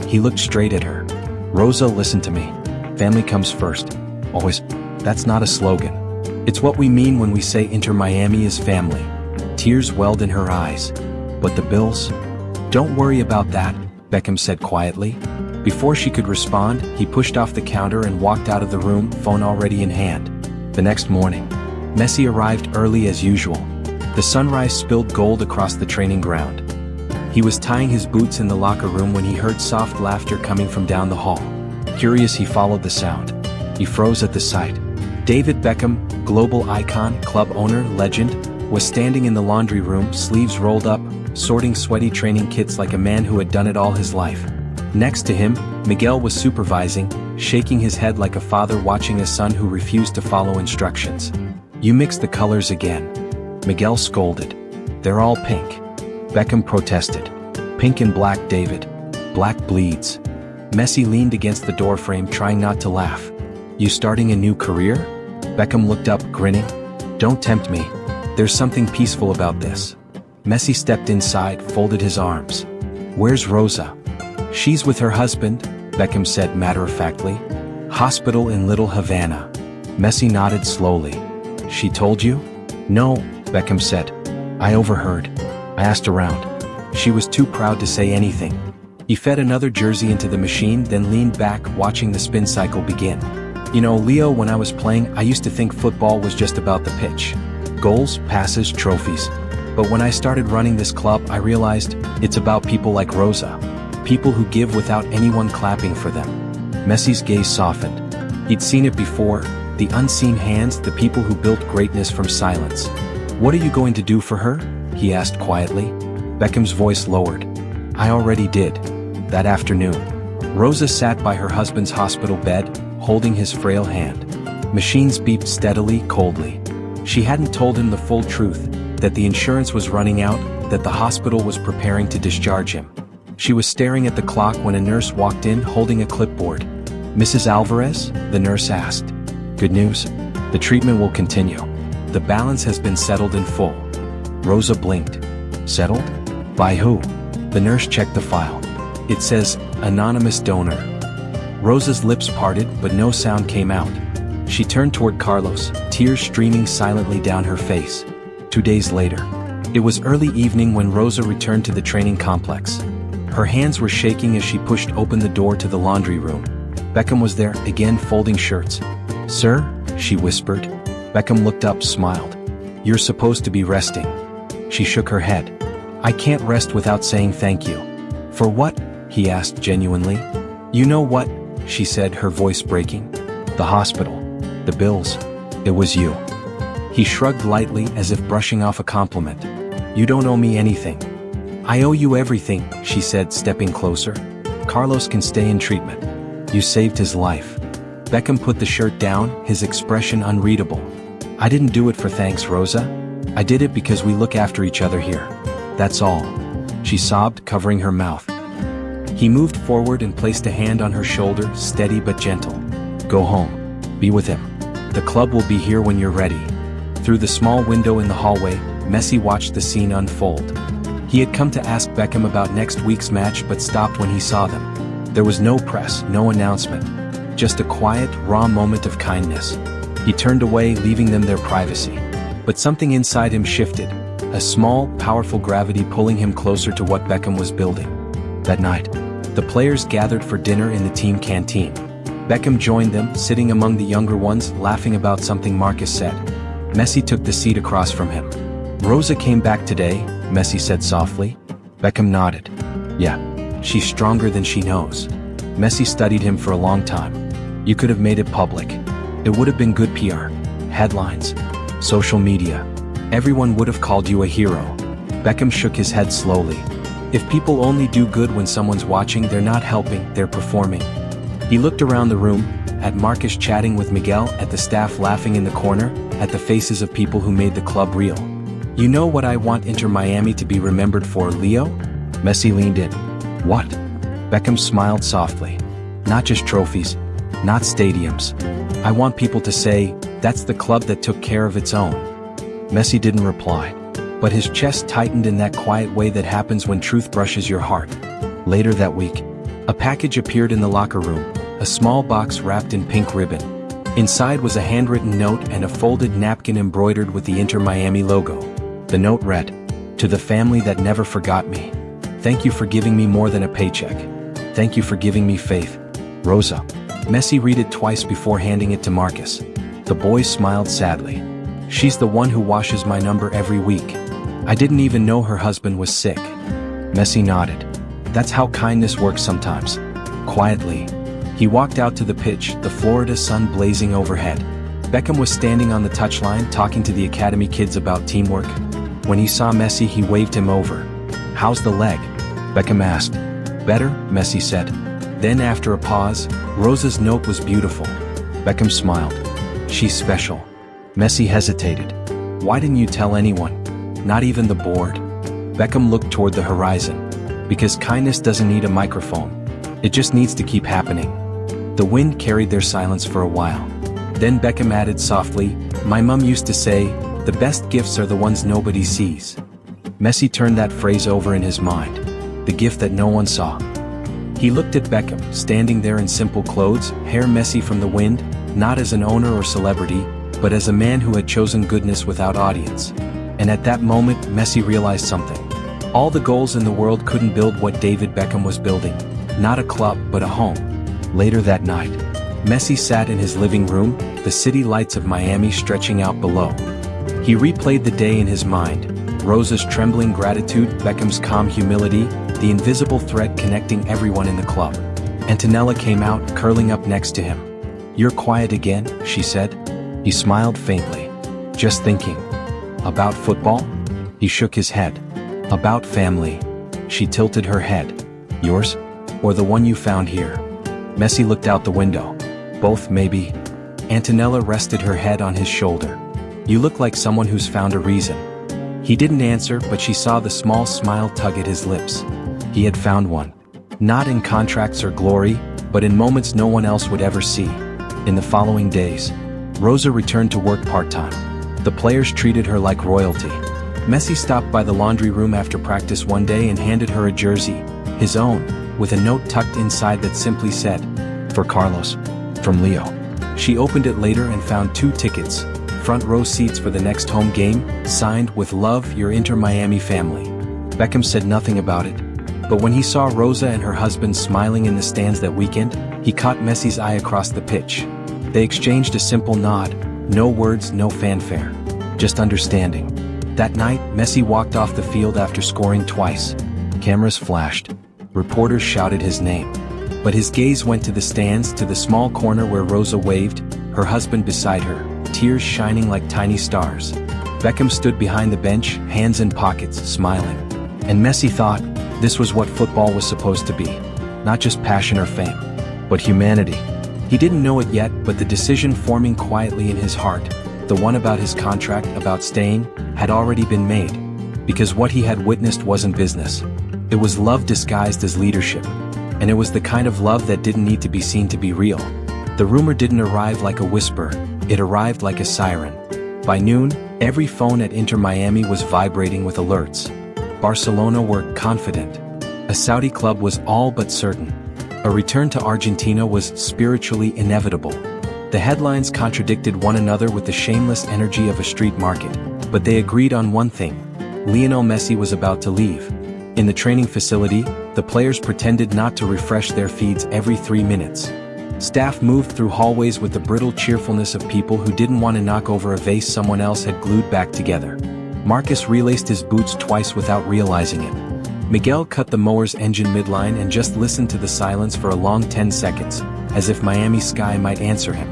He looked straight at her. "Rosa, listen to me. Family comes first. Always. That's not a slogan. It's what we mean when we say Inter Miami is family." Tears welled in her eyes. "But the bills?" "Don't worry about that," Beckham said quietly. Before she could respond, he pushed off the counter and walked out of the room, phone already in hand. The next morning, Messi arrived early as usual. The sunrise spilled gold across the training ground. He was tying his boots in the locker room when he heard soft laughter coming from down the hall. Curious, he followed the sound. He froze at the sight. David Beckham, global icon, club owner, legend, was standing in the laundry room, sleeves rolled up, sorting sweaty training kits like a man who had done it all his life. Next to him, Miguel was supervising, shaking his head like a father watching a son who refused to follow instructions. "You mixed the colors again," Miguel scolded. "They're all pink." Beckham protested. "Pink and black, David. Black bleeds." Messi leaned against the doorframe trying not to laugh. "You starting a new career?" Beckham looked up, grinning. "Don't tempt me. There's something peaceful about this." Messi stepped inside, folded his arms. "Where's Rosa?" "She's with her husband," Beckham said matter-of-factly. "Hospital in Little Havana." Messi nodded slowly. "She told you?" "No," Beckham said. "I overheard. I asked around. She was too proud to say anything." He fed another jersey into the machine, then leaned back, watching the spin cycle begin. "You know, Leo, when I was playing, I used to think football was just about the pitch. Goals, passes, trophies. But when I started running this club, I realized it's about people like Rosa. People who give without anyone clapping for them." Messi's gaze softened. He'd seen it before, the unseen hands, the people who built greatness from silence. "What are you going to do for her?" he asked quietly. Beckham's voice lowered. "I already did. That afternoon." Rosa sat by her husband's hospital bed, holding his frail hand. Machines beeped steadily, coldly. She hadn't told him the full truth, that the insurance was running out, that the hospital was preparing to discharge him. She was staring at the clock when a nurse walked in holding a clipboard. "Mrs. Alvarez?" the nurse asked. "Good news. The treatment will continue. The balance has been settled in full." Rosa blinked. "Settled? By who?" The nurse checked the file. "It says, anonymous donor." Rosa's lips parted, but no sound came out. She turned toward Carlos, tears streaming silently down her face. 2 days later. It was early evening when Rosa returned to the training complex. Her hands were shaking as she pushed open the door to the laundry room. Beckham was there, again folding shirts. "Sir?" she whispered. Beckham looked up, smiled. "You're supposed to be resting." She shook her head. "I can't rest without saying thank you." "For what?" he asked genuinely. "You know what?" she said, her voice breaking. "The hospital. The bills. It was you." He shrugged lightly as if brushing off a compliment. "You don't owe me anything." "I owe you everything," she said, stepping closer. "Carlos can stay in treatment. You saved his life." Beckham put the shirt down, his expression unreadable. "I didn't do it for thanks, Rosa. I did it because we look after each other here. That's all." She sobbed, covering her mouth. He moved forward and placed a hand on her shoulder, steady but gentle. "Go home. Be with him. The club will be here when you're ready." Through the small window in the hallway, Messi watched the scene unfold. He had come to ask Beckham about next week's match but stopped when he saw them. There was no press, no announcement. Just a quiet, raw moment of kindness. He turned away, leaving them their privacy. But something inside him shifted. A small, powerful gravity pulling him closer to what Beckham was building. That night, the players gathered for dinner in the team canteen. Beckham joined them, sitting among the younger ones, laughing about something Marcus said. Messi took the seat across from him. "Rosa came back today," Messi said softly. Beckham nodded. "Yeah, she's stronger than she knows." Messi studied him for a long time. "You could have made it public. It would have been good PR. Headlines. Social media. Everyone would have called you a hero." Beckham shook his head slowly. "If people only do good when someone's watching, they're not helping, they're performing." He looked around the room, at Marcus chatting with Miguel, at the staff laughing in the corner, at the faces of people who made the club real. "You know what I want Inter Miami to be remembered for, Leo?" Messi leaned in. "What?" Beckham smiled softly. "Not just trophies. Not stadiums. I want people to say, that's the club that took care of its own." Messi didn't reply. But his chest tightened in that quiet way that happens when truth brushes your heart. Later that week, a package appeared in the locker room, a small box wrapped in pink ribbon. Inside was a handwritten note and a folded napkin embroidered with the Inter Miami logo. The note read, "To the family that never forgot me. Thank you for giving me more than a paycheck. Thank you for giving me faith. Rosa." Messi read it twice before handing it to Marcus. The boy smiled sadly. "She's the one who washes my number every week. I didn't even know her husband was sick." Messi nodded. "That's how kindness works sometimes." Quietly, he walked out to the pitch, the Florida sun blazing overhead. Beckham was standing on the touchline talking to the academy kids about teamwork. When he saw Messi, he waved him over. "How's the leg?" Beckham asked. "Better," Messi said. Then after a pause, "Rosa's note was beautiful." Beckham smiled. "She's special." Messi hesitated. "Why didn't you tell anyone? Not even the board?" Beckham looked toward the horizon. "Because kindness doesn't need a microphone. It just needs to keep happening." The wind carried their silence for a while. Then Beckham added softly, "My mum used to say, the best gifts are the ones nobody sees." Messi turned that phrase over in his mind. The gift that no one saw. He looked at Beckham, standing there in simple clothes, hair messy from the wind, not as an owner or celebrity, but as a man who had chosen goodness without audience. And at that moment, Messi realized something. All the goals in the world couldn't build what David Beckham was building. Not a club, but a home. Later that night, Messi sat in his living room, the city lights of Miami stretching out below. He replayed the day in his mind. Rosa's trembling gratitude, Beckham's calm humility, the invisible thread connecting everyone in the club. Antonella came out, curling up next to him. "You're quiet again," she said. He smiled faintly. "Just thinking." "About football?" He shook his head. "About family." She tilted her head. "Yours? Or the one you found here?" Messi looked out the window. "Both, maybe." Antonella rested her head on his shoulder. "You look like someone who's found a reason." He didn't answer, but she saw the small smile tug at his lips. He had found one. Not in contracts or glory, but in moments no one else would ever see. In the following days, Rosa returned to work part-time. The players treated her like royalty. Messi stopped by the laundry room after practice one day and handed her a jersey, his own, with a note tucked inside that simply said, "For Carlos, from Leo." She opened it later and found 2 tickets, front row seats for the next home game, signed "With love, your Inter Miami family." Beckham said nothing about it, but when he saw Rosa and her husband smiling in the stands that weekend, he caught Messi's eye across the pitch. They exchanged a simple nod, no words, no fanfare, just understanding. That night, Messi walked off the field after scoring twice. Cameras flashed. Reporters shouted his name. But his gaze went to the stands, to the small corner where Rosa waved, her husband beside her, tears shining like tiny stars. Beckham stood behind the bench, hands in pockets, smiling. And Messi thought, this was what football was supposed to be. Not just passion or fame, but humanity. He didn't know it yet, but the decision forming quietly in his heart, the one about his contract, about staying, had already been made. Because what he had witnessed wasn't business. It was love disguised as leadership. And it was the kind of love that didn't need to be seen to be real. The rumor didn't arrive like a whisper, it arrived like a siren. By noon, every phone at Inter Miami was vibrating with alerts. Barcelona were confident. A Saudi club was all but certain. A return to Argentina was spiritually inevitable. The headlines contradicted one another with the shameless energy of a street market, but they agreed on one thing. Lionel Messi was about to leave. In the training facility, the players pretended not to refresh their feeds every 3 minutes. Staff moved through hallways with the brittle cheerfulness of people who didn't want to knock over a vase someone else had glued back together. Marcus relaced his boots twice without realizing it. Miguel cut the mower's engine midline and just listened to the silence for a long 10 seconds, as if Miami sky might answer him.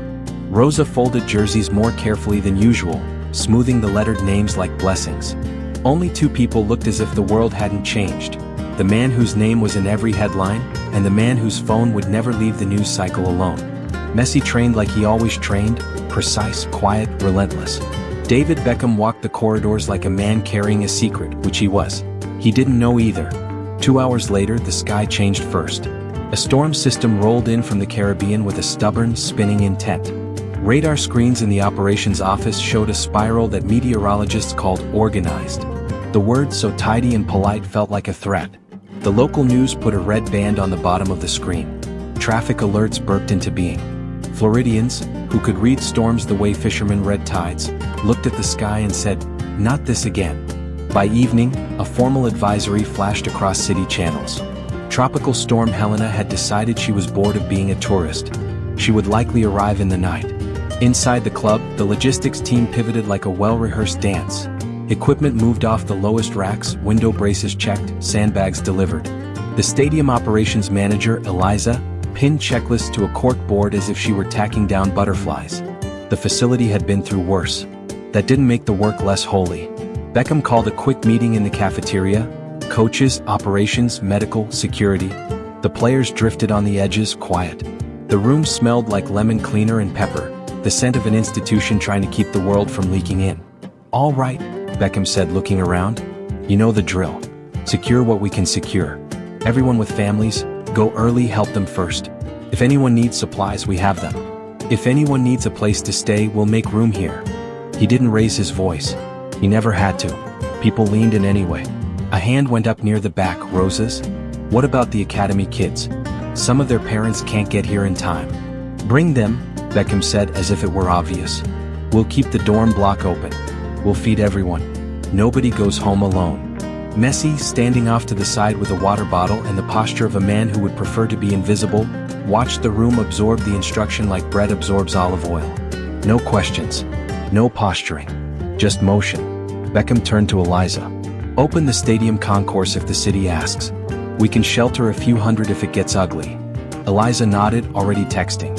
Rosa folded jerseys more carefully than usual, smoothing the lettered names like blessings. Only 2 people looked as if the world hadn't changed. The man whose name was in every headline, and the man whose phone would never leave the news cycle alone. Messi trained like he always trained, precise, quiet, relentless. David Beckham walked the corridors like a man carrying a secret, which he was. He didn't know either. 2 hours later, the sky changed first. A storm system rolled in from the Caribbean with a stubborn, spinning intent. Radar screens in the operations office showed a spiral that meteorologists called organized. The word, so tidy and polite, felt like a threat. The local news put a red band on the bottom of the screen. Traffic alerts burped into being. Floridians, who could read storms the way fishermen read tides, looked at the sky and said, "Not this again." By evening, a formal advisory flashed across city channels. Tropical storm Helena had decided she was bored of being a tourist. She would likely arrive in the night. Inside the club, the logistics team pivoted like a well-rehearsed dance. Equipment moved off the lowest racks, window braces checked, sandbags delivered. The stadium operations manager, Eliza, pinned checklists to a cork board as if she were tacking down butterflies. The facility had been through worse. That didn't make the work less holy. Beckham called a quick meeting in the cafeteria. Coaches, operations, medical, security. The players drifted on the edges, quiet. The room smelled like lemon cleaner and pepper, the scent of an institution trying to keep the world from leaking in. "All right," Beckham said, looking around. "You know the drill. Secure what we can secure. Everyone with families, go early, help them first. If anyone needs supplies, we have them. If anyone needs a place to stay, we'll make room here." He didn't raise his voice. He never had to. People leaned in anyway. A hand went up near the back. "Roses? What about the academy kids? Some of their parents can't get here in time." "Bring them," Beckham said, as if it were obvious. "We'll keep the dorm block open. We'll feed everyone. Nobody goes home alone." Messi, standing off to the side with a water bottle and the posture of a man who would prefer to be invisible, watched the room absorb the instruction like bread absorbs olive oil. No questions. No posturing. Just motion. Beckham turned to Eliza. "Open the stadium concourse if the city asks. We can shelter a few hundred if it gets ugly." Eliza nodded, already texting.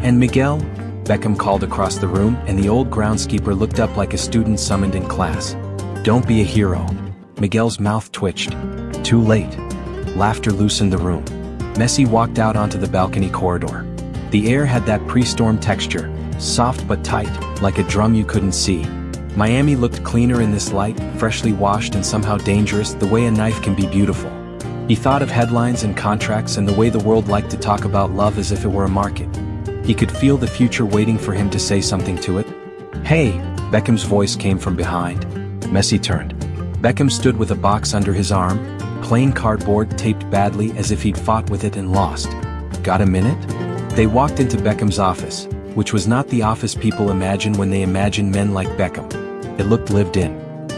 "And Miguel?" Beckham called across the room, and the old groundskeeper looked up like a student summoned in class. "Don't be a hero." Miguel's mouth twitched. "Too late." Laughter loosened the room. Messi walked out onto the balcony corridor. The air had that pre-storm texture, soft but tight, like a drum you couldn't see. Miami looked cleaner in this light, freshly washed and somehow dangerous, the way a knife can be beautiful. He thought of headlines and contracts and the way the world liked to talk about love as if it were a market. He could feel the future waiting for him to say something to it. "Hey!" Beckham's voice came from behind. Messi turned. Beckham stood with a box under his arm, plain cardboard taped badly as if he'd fought with it and lost. "Got a minute?" They walked into Beckham's office, which was not the office people imagine when they imagine men like Beckham. It looked lived in.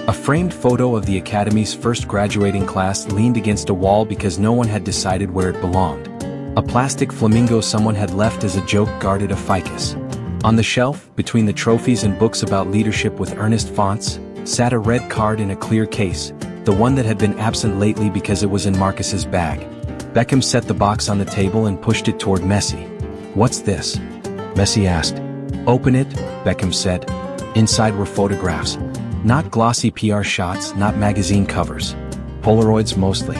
A framed photo of the academy's first graduating class leaned against a wall because no one had decided where it belonged. A plastic flamingo someone had left as a joke guarded a ficus. On the shelf, between the trophies and books about leadership with earnest fonts, sat a red card in a clear case, the one that had been absent lately because it was in Marcus's bag. Beckham set the box on the table and pushed it toward Messi. "What's this?" Messi asked. "Open it," Beckham said. Inside were photographs. Not glossy PR shots, not magazine covers. Polaroids mostly.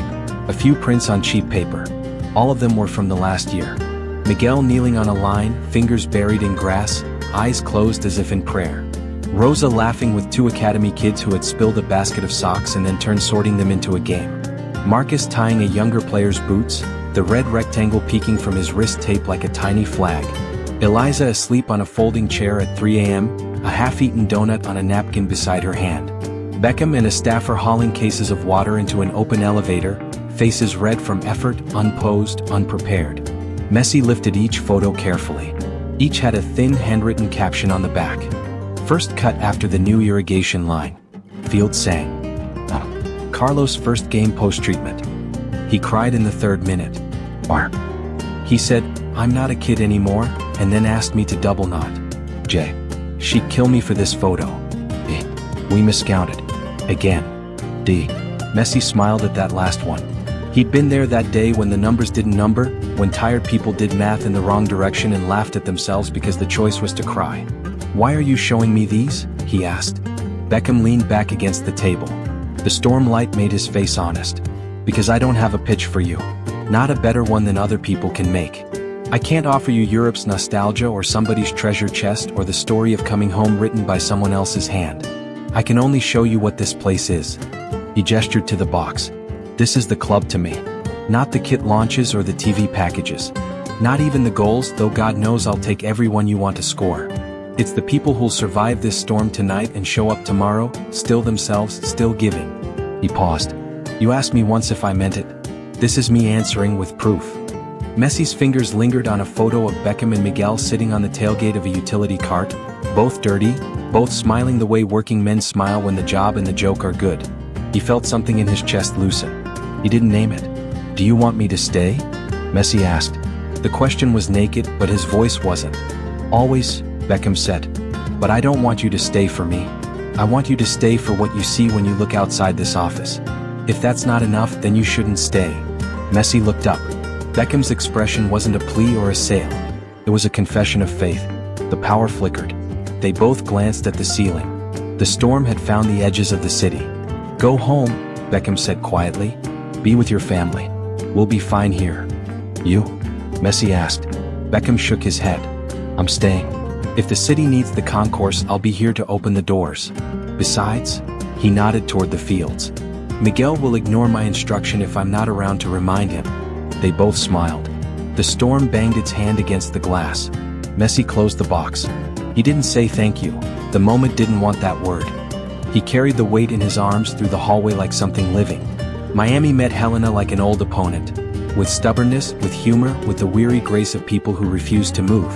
A few prints on cheap paper. All of them were from the last year. Miguel kneeling on a line, fingers buried in grass, eyes closed as if in prayer. Rosa laughing with two academy kids who had spilled a basket of socks and then turned sorting them into a game. Marcus tying a younger player's boots, the red rectangle peeking from his wrist tape like a tiny flag. Eliza asleep on a folding chair at 3 a.m., a half-eaten donut on a napkin beside her hand. Beckham and a staffer hauling cases of water into an open elevator, faces red from effort, unposed, unprepared. Messi lifted each photo carefully. Each had a thin handwritten caption on the back. First cut after the new irrigation line. Field sang. Carlos' first game post-treatment. He cried in the 3rd minute. Bark. He said, "I'm not a kid anymore," and then asked me to double knot. J. She'd kill me for this photo. E. We miscounted. Again. D. Messi smiled at that last one. He'd been there that day when the numbers didn't number, when tired people did math in the wrong direction and laughed at themselves because the choice was to cry. "Why are you showing me these?" he asked. Beckham leaned back against the table. The storm light made his face honest. "Because I don't have a pitch for you. Not a better one than other people can make. I can't offer you Europe's nostalgia or somebody's treasure chest or the story of coming home written by someone else's hand. I can only show you what this place is." He gestured to the box. "This is the club to me. Not the kit launches or the TV packages. Not even the goals, though God knows I'll take everyone you want to score. It's the people who'll survive this storm tonight and show up tomorrow, still themselves, still giving." He paused. "You asked me once if I meant it. This is me answering with proof." Messi's fingers lingered on a photo of Beckham and Miguel sitting on the tailgate of a utility cart, both dirty, both smiling the way working men smile when the job and the joke are good. He felt something in his chest loosen. He didn't name it. "Do you want me to stay?" Messi asked. The question was naked, but his voice wasn't. "Always," Beckham said. "But I don't want you to stay for me. I want you to stay for what you see when you look outside this office. If that's not enough, then you shouldn't stay." Messi looked up. Beckham's expression wasn't a plea or a sale. It was a confession of faith. The power flickered. They both glanced at the ceiling. The storm had found the edges of the city. "Go home," Beckham said quietly. Be with your family. We'll be fine here. You? Messi asked. Beckham shook his head. I'm staying. If the city needs the concourse, I'll be here to open the doors. Besides, he nodded toward the fields. Miguel will ignore my instruction if I'm not around to remind him. They both smiled. The storm banged its hand against the glass. Messi closed the box. He didn't say thank you. The moment didn't want that word. He carried the weight in his arms through the hallway like something living. Miami met Helena like an old opponent. With stubbornness, with humor, with the weary grace of people who refuse to move.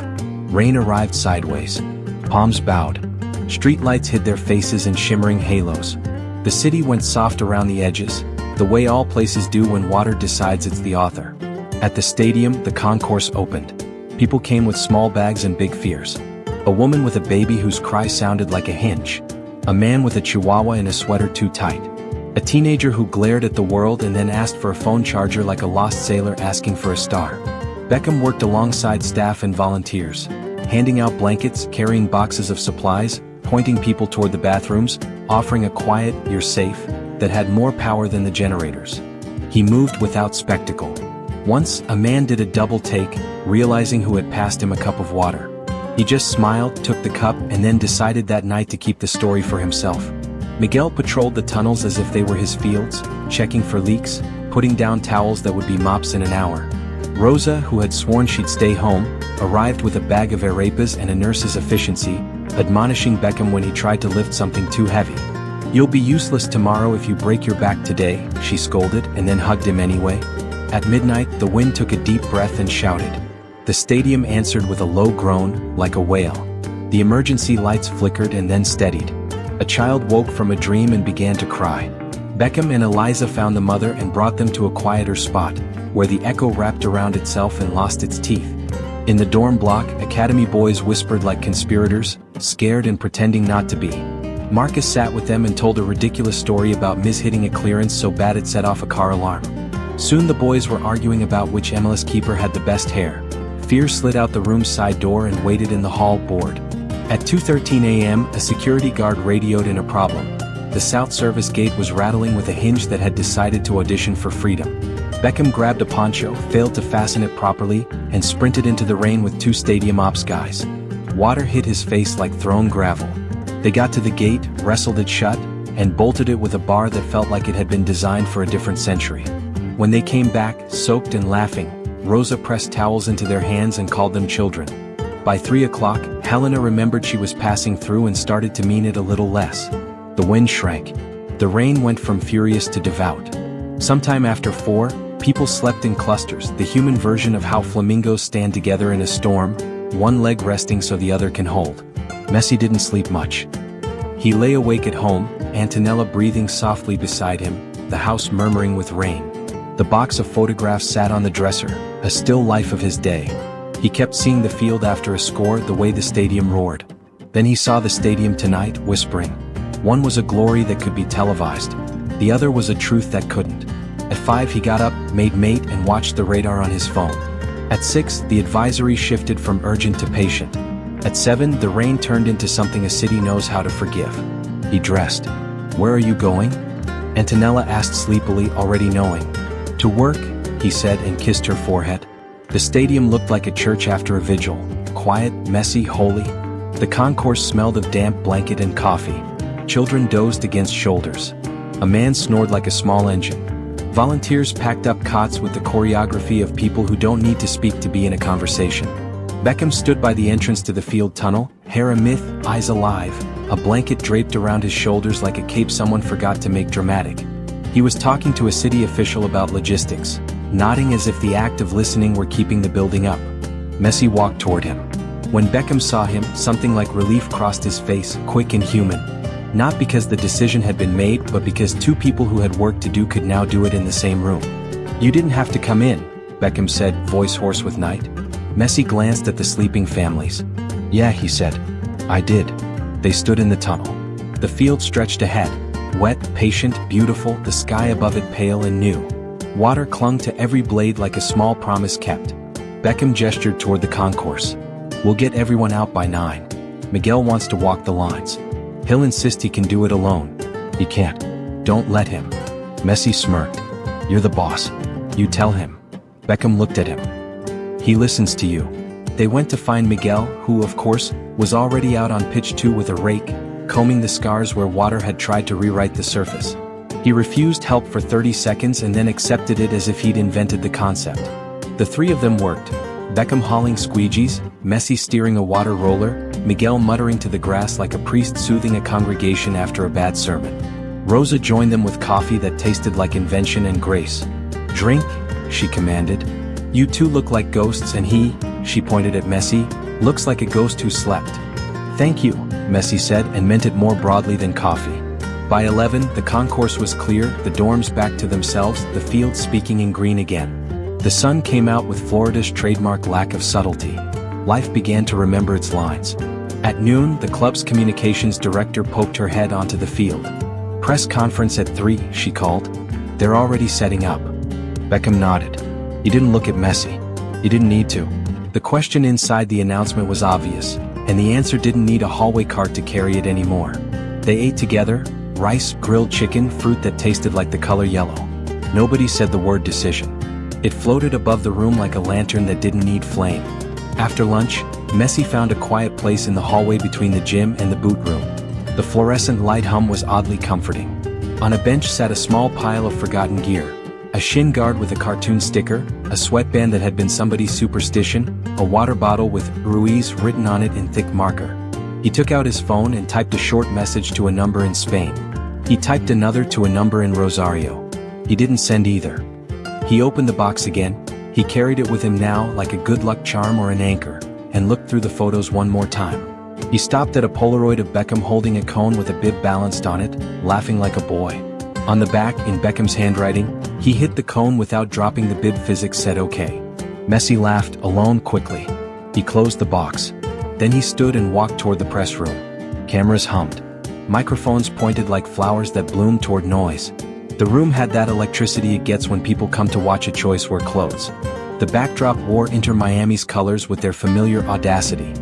Rain arrived sideways. Palms bowed. Streetlights hid their faces in shimmering halos. The city went soft around the edges, the way all places do when water decides it's the author. At the stadium, the concourse opened. People came with small bags and big fears. A woman with a baby whose cry sounded like a hinge. A man with a chihuahua in a sweater too tight. A teenager who glared at the world and then asked for a phone charger like a lost sailor asking for a star. Beckham worked alongside staff and volunteers, handing out blankets, carrying boxes of supplies, pointing people toward the bathrooms, offering a quiet, "You're safe," that had more power than the generators. He moved without spectacle. Once, a man did a double take, realizing who had passed him a cup of water. He just smiled, took the cup, and then decided that night to keep the story for himself. Miguel patrolled the tunnels as if they were his fields, checking for leaks, putting down towels that would be mops in an hour. Rosa, who had sworn she'd stay home, arrived with a bag of arepas and a nurse's efficiency, admonishing Beckham when he tried to lift something too heavy. "You'll be useless tomorrow if you break your back today," she scolded and then hugged him anyway. At midnight, the wind took a deep breath and shouted. The stadium answered with a low groan, like a wail. The emergency lights flickered and then steadied. A child woke from a dream and began to cry. Beckham and Eliza found the mother and brought them to a quieter spot, where the echo wrapped around itself and lost its teeth. In the dorm block, academy boys whispered like conspirators, scared and pretending not to be. Marcus sat with them and told a ridiculous story about mishitting a clearance so bad it set off a car alarm. Soon the boys were arguing about which MLS keeper had the best hair. Fear slid out the room's side door and waited in the hall, bored. At 2:13 a.m., a security guard radioed in a problem. The South Service gate was rattling with a hinge that had decided to audition for freedom. Beckham grabbed a poncho, failed to fasten it properly, and sprinted into the rain with two stadium ops guys. Water hit his face like thrown gravel. They got to the gate, wrestled it shut, and bolted it with a bar that felt like it had been designed for a different century. When they came back, soaked and laughing, Rosa pressed towels into their hands and called them children. By 3 o'clock, Helena remembered she was passing through and started to mean it a little less. The wind shrank. The rain went from furious to devout. Sometime after 4, people slept in clusters, the human version of how flamingos stand together in a storm, one leg resting so the other can hold. Messi didn't sleep much. He lay awake at home, Antonella breathing softly beside him, the house murmuring with rain. The box of photographs sat on the dresser, a still life of his day. He kept seeing the field after a score, the way the stadium roared. Then he saw the stadium tonight, whispering. One was a glory that could be televised. The other was a truth that couldn't. At 5 he got up, made mate and watched the radar on his phone. At 6 the advisory shifted from urgent to patient. At 7 the rain turned into something a city knows how to forgive. He dressed. "Where are you going?" Antonella asked sleepily, already knowing. "To work," he said and kissed her forehead. The stadium looked like a church after a vigil, quiet, messy, holy. The concourse smelled of damp blanket and coffee. Children dozed against shoulders. A man snored like a small engine. Volunteers packed up cots with the choreography of people who don't need to speak to be in a conversation. Beckham stood by the entrance to the field tunnel, hair a myth, eyes alive, a blanket draped around his shoulders like a cape someone forgot to make dramatic. He was talking to a city official about logistics, nodding as if the act of listening were keeping the building up. Messi walked toward him. When Beckham saw him, something like relief crossed his face, quick and human. Not because the decision had been made, but because two people who had work to do could now do it in the same room. "You didn't have to come in," Beckham said, voice hoarse with night. Messi glanced at the sleeping families. "Yeah," he said. "I did." They stood in the tunnel. The field stretched ahead. Wet, patient, beautiful, the sky above it pale and new. Water clung to every blade like a small promise kept. Beckham gestured toward the concourse. "We'll get everyone out by 9. Miguel wants to walk the lines. He'll insist he can do it alone." "He can't." "Don't let him." Messi smirked. You're the boss. You tell him. Beckham looked at him. He listens to you. They went to find Miguel, who, of course, was already out on pitch 2 with a rake, combing the scars where water had tried to rewrite the surface. He refused help for 30 seconds and then accepted it as if he'd invented the concept. The three of them worked. Beckham hauling squeegees, Messi steering a water roller, Miguel muttering to the grass like a priest soothing a congregation after a bad sermon. Rosa joined them with coffee that tasted like invention and grace. Drink, she commanded. You two look like ghosts and he, she pointed at Messi, looks like a ghost who slept. Thank you, Messi said and meant it more broadly than coffee. By 11, the concourse was clear, the dorms back to themselves, the field speaking in green again. The sun came out with Florida's trademark lack of subtlety. Life began to remember its lines. At noon, the club's communications director poked her head onto the field. Press conference at 3, she called. They're already setting up. Beckham nodded. He didn't look at Messi. He didn't need to. The question inside the announcement was obvious, and the answer didn't need a hallway cart to carry it anymore. They ate together, rice, grilled chicken, fruit that tasted like the color yellow. Nobody said the word decision. It floated above the room like a lantern that didn't need flame. After lunch, Messi found a quiet place in the hallway between the gym and the boot room. The fluorescent light hum was oddly comforting. On a bench sat a small pile of forgotten gear. A shin guard with a cartoon sticker, a sweatband that had been somebody's superstition, a water bottle with Ruiz written on it in thick marker. He took out his phone and typed a short message to a number in Spain. He typed another to a number in Rosario. He didn't send either. He opened the box again. He carried it with him now like a good luck charm or an anchor, and looked through the photos one more time. He stopped at a Polaroid of Beckham holding a cone with a bib balanced on it, laughing like a boy. On the back, in Beckham's handwriting, he hit the cone without dropping the bib. Physics said okay. Messi laughed, alone, quickly. He closed the box. Then he stood and walked toward the press room. Cameras hummed. Microphones pointed like flowers that bloomed toward noise. The room had that electricity it gets when people come to watch a choice wear clothes. The backdrop wore Inter Miami's colors with their familiar audacity.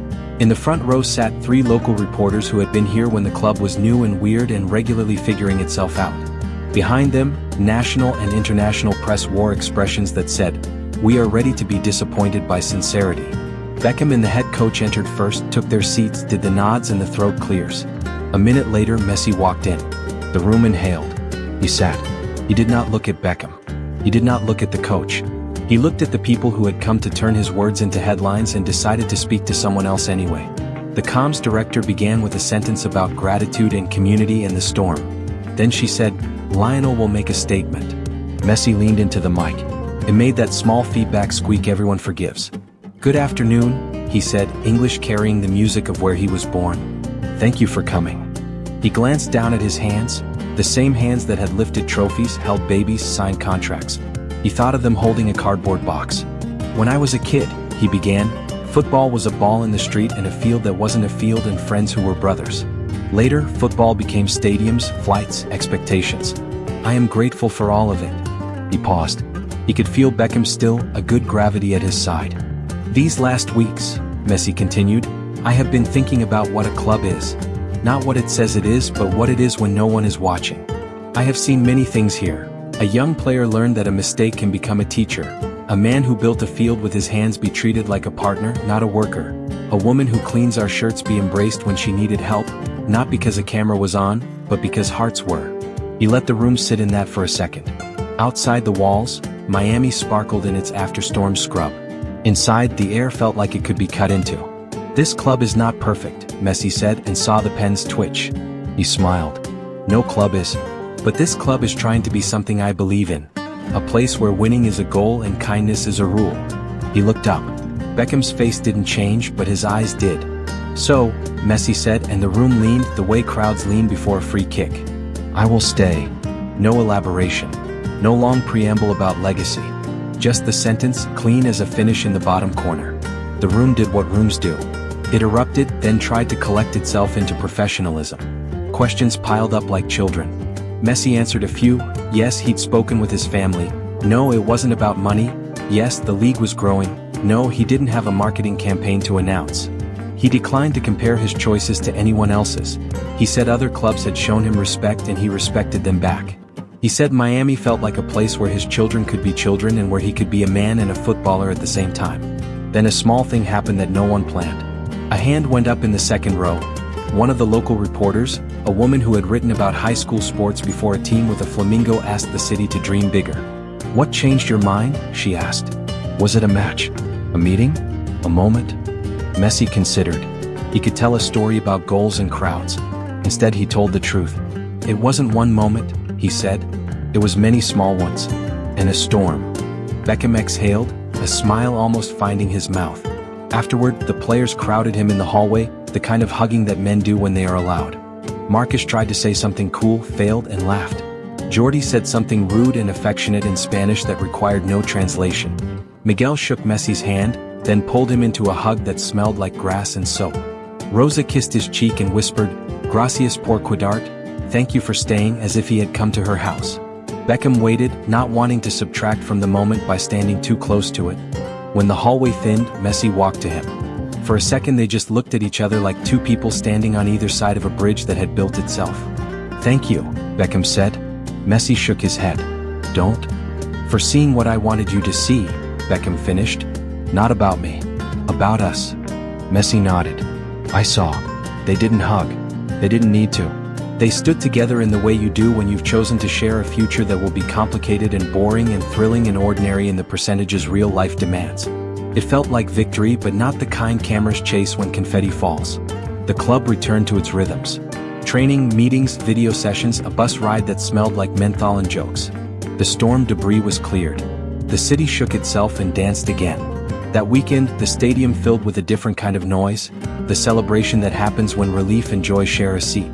In the front row sat 3 local reporters who had been here when the club was new and weird and regularly figuring itself out. Behind them, national and international press wore expressions that said, "We are ready to be disappointed by sincerity." Beckham and the head coach entered first, took their seats, did the nods and the throat clears. A minute later, Messi walked in. The room inhaled. He sat. He did not look at Beckham. He did not look at the coach. He looked at the people who had come to turn his words into headlines and decided to speak to someone else anyway. The comms director began with a sentence about gratitude and community and the storm. Then she said, "Lionel will make a statement." Messi leaned into the mic. It made that small feedback squeak everyone forgives. "Good afternoon," he said, English carrying the music of where he was born. "Thank you for coming." He glanced down at his hands, the same hands that had lifted trophies, held babies, signed contracts. He thought of them holding a cardboard box. "When I was a kid," he began, "football was a ball in the street and a field that wasn't a field and friends who were brothers. Later, football became stadiums, flights, expectations. I am grateful for all of it." He paused. He could feel Beckham still, a good gravity at his side. "These last weeks," Messi continued, "I have been thinking about what a club is. Not what it says it is, but what it is when no one is watching. I have seen many things here. A young player learned that a mistake can become a teacher. A man who built a field with his hands be treated like a partner, not a worker. A woman who cleans our shirts be embraced when she needed help, not because a camera was on, but because hearts were." He let the room sit in that for a second. Outside the walls, Miami sparkled in its after-storm scrub. Inside, the air felt like it could be cut into. "This club is not perfect," Messi said and saw the pens twitch. He smiled. "No club is. But this club is trying to be something I believe in. A place where winning is a goal and kindness is a rule." He looked up. Beckham's face didn't change, but his eyes did. "So," Messi said, and the room leaned the way crowds lean before a free kick. "I will stay." No elaboration. No long preamble about legacy. Just the sentence, clean as a finish in the bottom corner. The room did what rooms do. It erupted, then tried to collect itself into professionalism. Questions piled up like children. Messi answered a few. Yes, he'd spoken with his family. No, it wasn't about money. Yes, the league was growing. No, he didn't have a marketing campaign to announce. He declined to compare his choices to anyone else's. He said other clubs had shown him respect and he respected them back. He said Miami felt like a place where his children could be children and where he could be a man and a footballer at the same time. Then a small thing happened that no one planned. A hand went up in the second row. One of the local reporters, a woman who had written about high school sports before a team with a flamingo, asked the city to dream bigger. "What changed your mind?" she asked. "Was it a match? A meeting? A moment?" Messi considered. He could tell a story about goals and crowds. Instead, he told the truth. "It wasn't one moment," he said. "It was many small ones. And a storm." Beckham exhaled, a smile almost finding his mouth. Afterward, the players crowded him in the hallway, the kind of hugging that men do when they are allowed. Marcus tried to say something cool, failed, and laughed. Jordi said something rude and affectionate in Spanish that required no translation. Miguel shook Messi's hand, then pulled him into a hug that smelled like grass and soap. Rosa kissed his cheek and whispered, "Gracias por cuidarte," thank you for staying, as if he had come to her house. Beckham waited, not wanting to subtract from the moment by standing too close to it. When the hallway thinned, Messi walked to him. For a second they just looked at each other like two people standing on either side of a bridge that had built itself. "Thank you," Beckham said. Messi shook his head. "Don't?" "For seeing what I wanted you to see," Beckham finished. "Not about me. About us." Messi nodded. "I saw. They didn't hug. They didn't need to. They stood together in the way you do when you've chosen to share a future that will be complicated and boring and thrilling and ordinary in the percentages real life demands." It felt like victory, but not the kind cameras chase when confetti falls. The club returned to its rhythms. Training, meetings, video sessions, a bus ride that smelled like menthol and jokes. The storm debris was cleared. The city shook itself and danced again. That weekend, the stadium filled with a different kind of noise, the celebration that happens when relief and joy share a seat.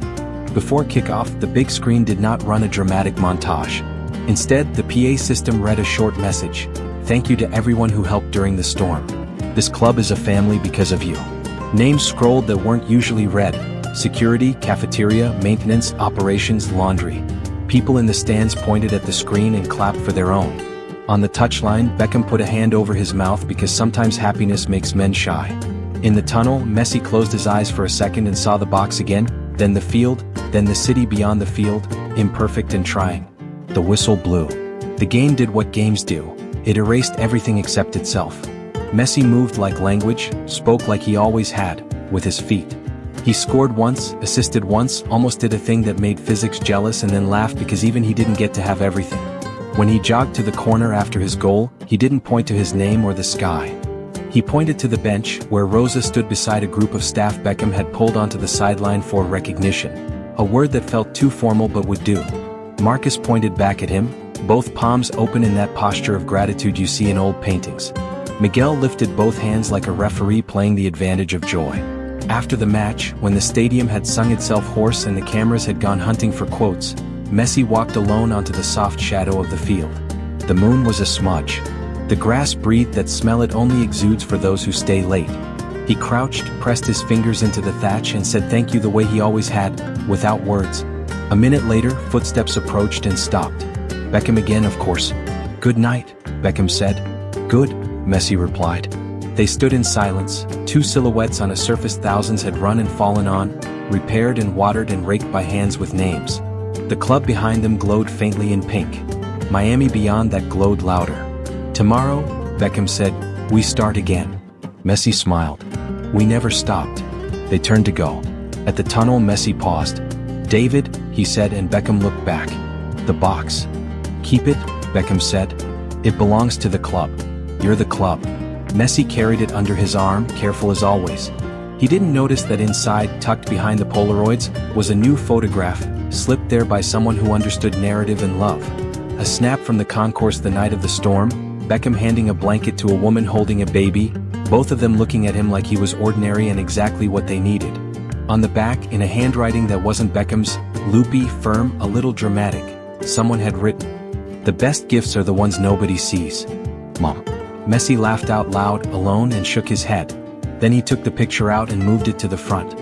Before kickoff, the big screen did not run a dramatic montage. Instead, the PA system read a short message. "Thank you to everyone who helped during the storm. This club is a family because of you." Names scrolled that weren't usually read. Security, cafeteria, maintenance, operations, laundry. People in the stands pointed at the screen and clapped for their own. On the touchline, Beckham put a hand over his mouth because sometimes happiness makes men shy. In the tunnel, Messi closed his eyes for a second and saw the box again, then the field, then the city beyond the field, imperfect and trying. The whistle blew. The game did what games do. It erased everything except itself. Messi moved like language, spoke like he always had, with his feet. He scored once, assisted once, almost did a thing that made physics jealous, and then laughed because even he didn't get to have everything. When he jogged to the corner after his goal, he didn't point to his name or the sky. He pointed to the bench, where Rosa stood beside a group of staff Beckham had pulled onto the sideline for recognition. A word that felt too formal but would do. Marcus pointed back at him, both palms open in that posture of gratitude you see in old paintings. Miguel lifted both hands like a referee playing the advantage of joy. After the match, when the stadium had sung itself hoarse and the cameras had gone hunting for quotes, Messi walked alone onto the soft shadow of the field. The moon was a smudge. The grass breathed that smell it only exudes for those who stay late. He crouched, pressed his fingers into the thatch and said thank you the way he always had, without words. A minute later, footsteps approached and stopped. Beckham again, of course. "Good night," Beckham said. "Good," Messi replied. They stood in silence, two silhouettes on a surface thousands had run and fallen on, repaired and watered and raked by hands with names. The club behind them glowed faintly in pink. Miami beyond that glowed louder. "Tomorrow," Beckham said, "we start again." Messi smiled. "We never stopped." They turned to go. At the tunnel, Messi paused. "David," he said, and Beckham looked back. "The box." "Keep it," Beckham said. "It belongs to the club. You're the club." Messi carried it under his arm, careful as always. He didn't notice that inside, tucked behind the Polaroids, was a new photograph, slipped there by someone who understood narrative and love. A snap from the concourse the night of the storm, Beckham handing a blanket to a woman holding a baby, both of them looking at him like he was ordinary and exactly what they needed. On the back, in a handwriting that wasn't Beckham's, loopy, firm, a little dramatic, someone had written, "The best gifts are the ones nobody sees. Mom." Messi laughed out loud, alone, and shook his head. Then he took the picture out and moved it to the front.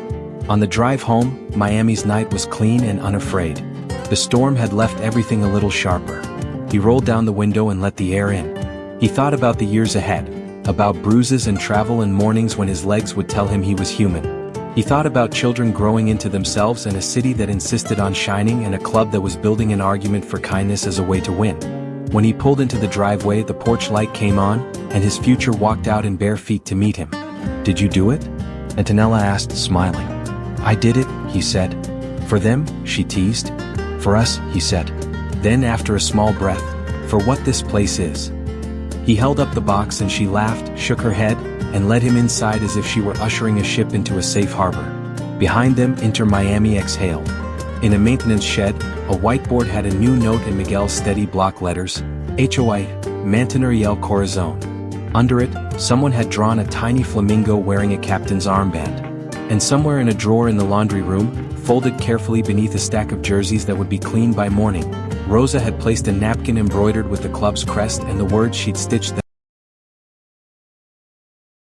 On the drive home, Miami's night was clean and unafraid. The storm had left everything a little sharper. He rolled down the window and let the air in. He thought about the years ahead, about bruises and travel and mornings when his legs would tell him he was human. He thought about children growing into themselves and a city that insisted on shining and a club that was building an argument for kindness as a way to win. When he pulled into the driveway, the porch light came on, and his future walked out in bare feet to meet him. "Did you do it?" Antonella asked, smiling. "I did it," he said. "For them?" she teased. "For us," he said. Then, after a small breath, "For what this place is." He held up the box and she laughed, shook her head, and led him inside as if she were ushering a ship into a safe harbor. Behind them, Inter Miami exhaled. In a maintenance shed, a whiteboard had a new note in Miguel's steady block letters, HOI, Mantener el Corazon. Under it, someone had drawn a tiny flamingo wearing a captain's armband. And somewhere in a drawer in the laundry room, folded carefully beneath a stack of jerseys that would be cleaned by morning, Rosa had placed a napkin embroidered with the club's crest and the words she'd stitched them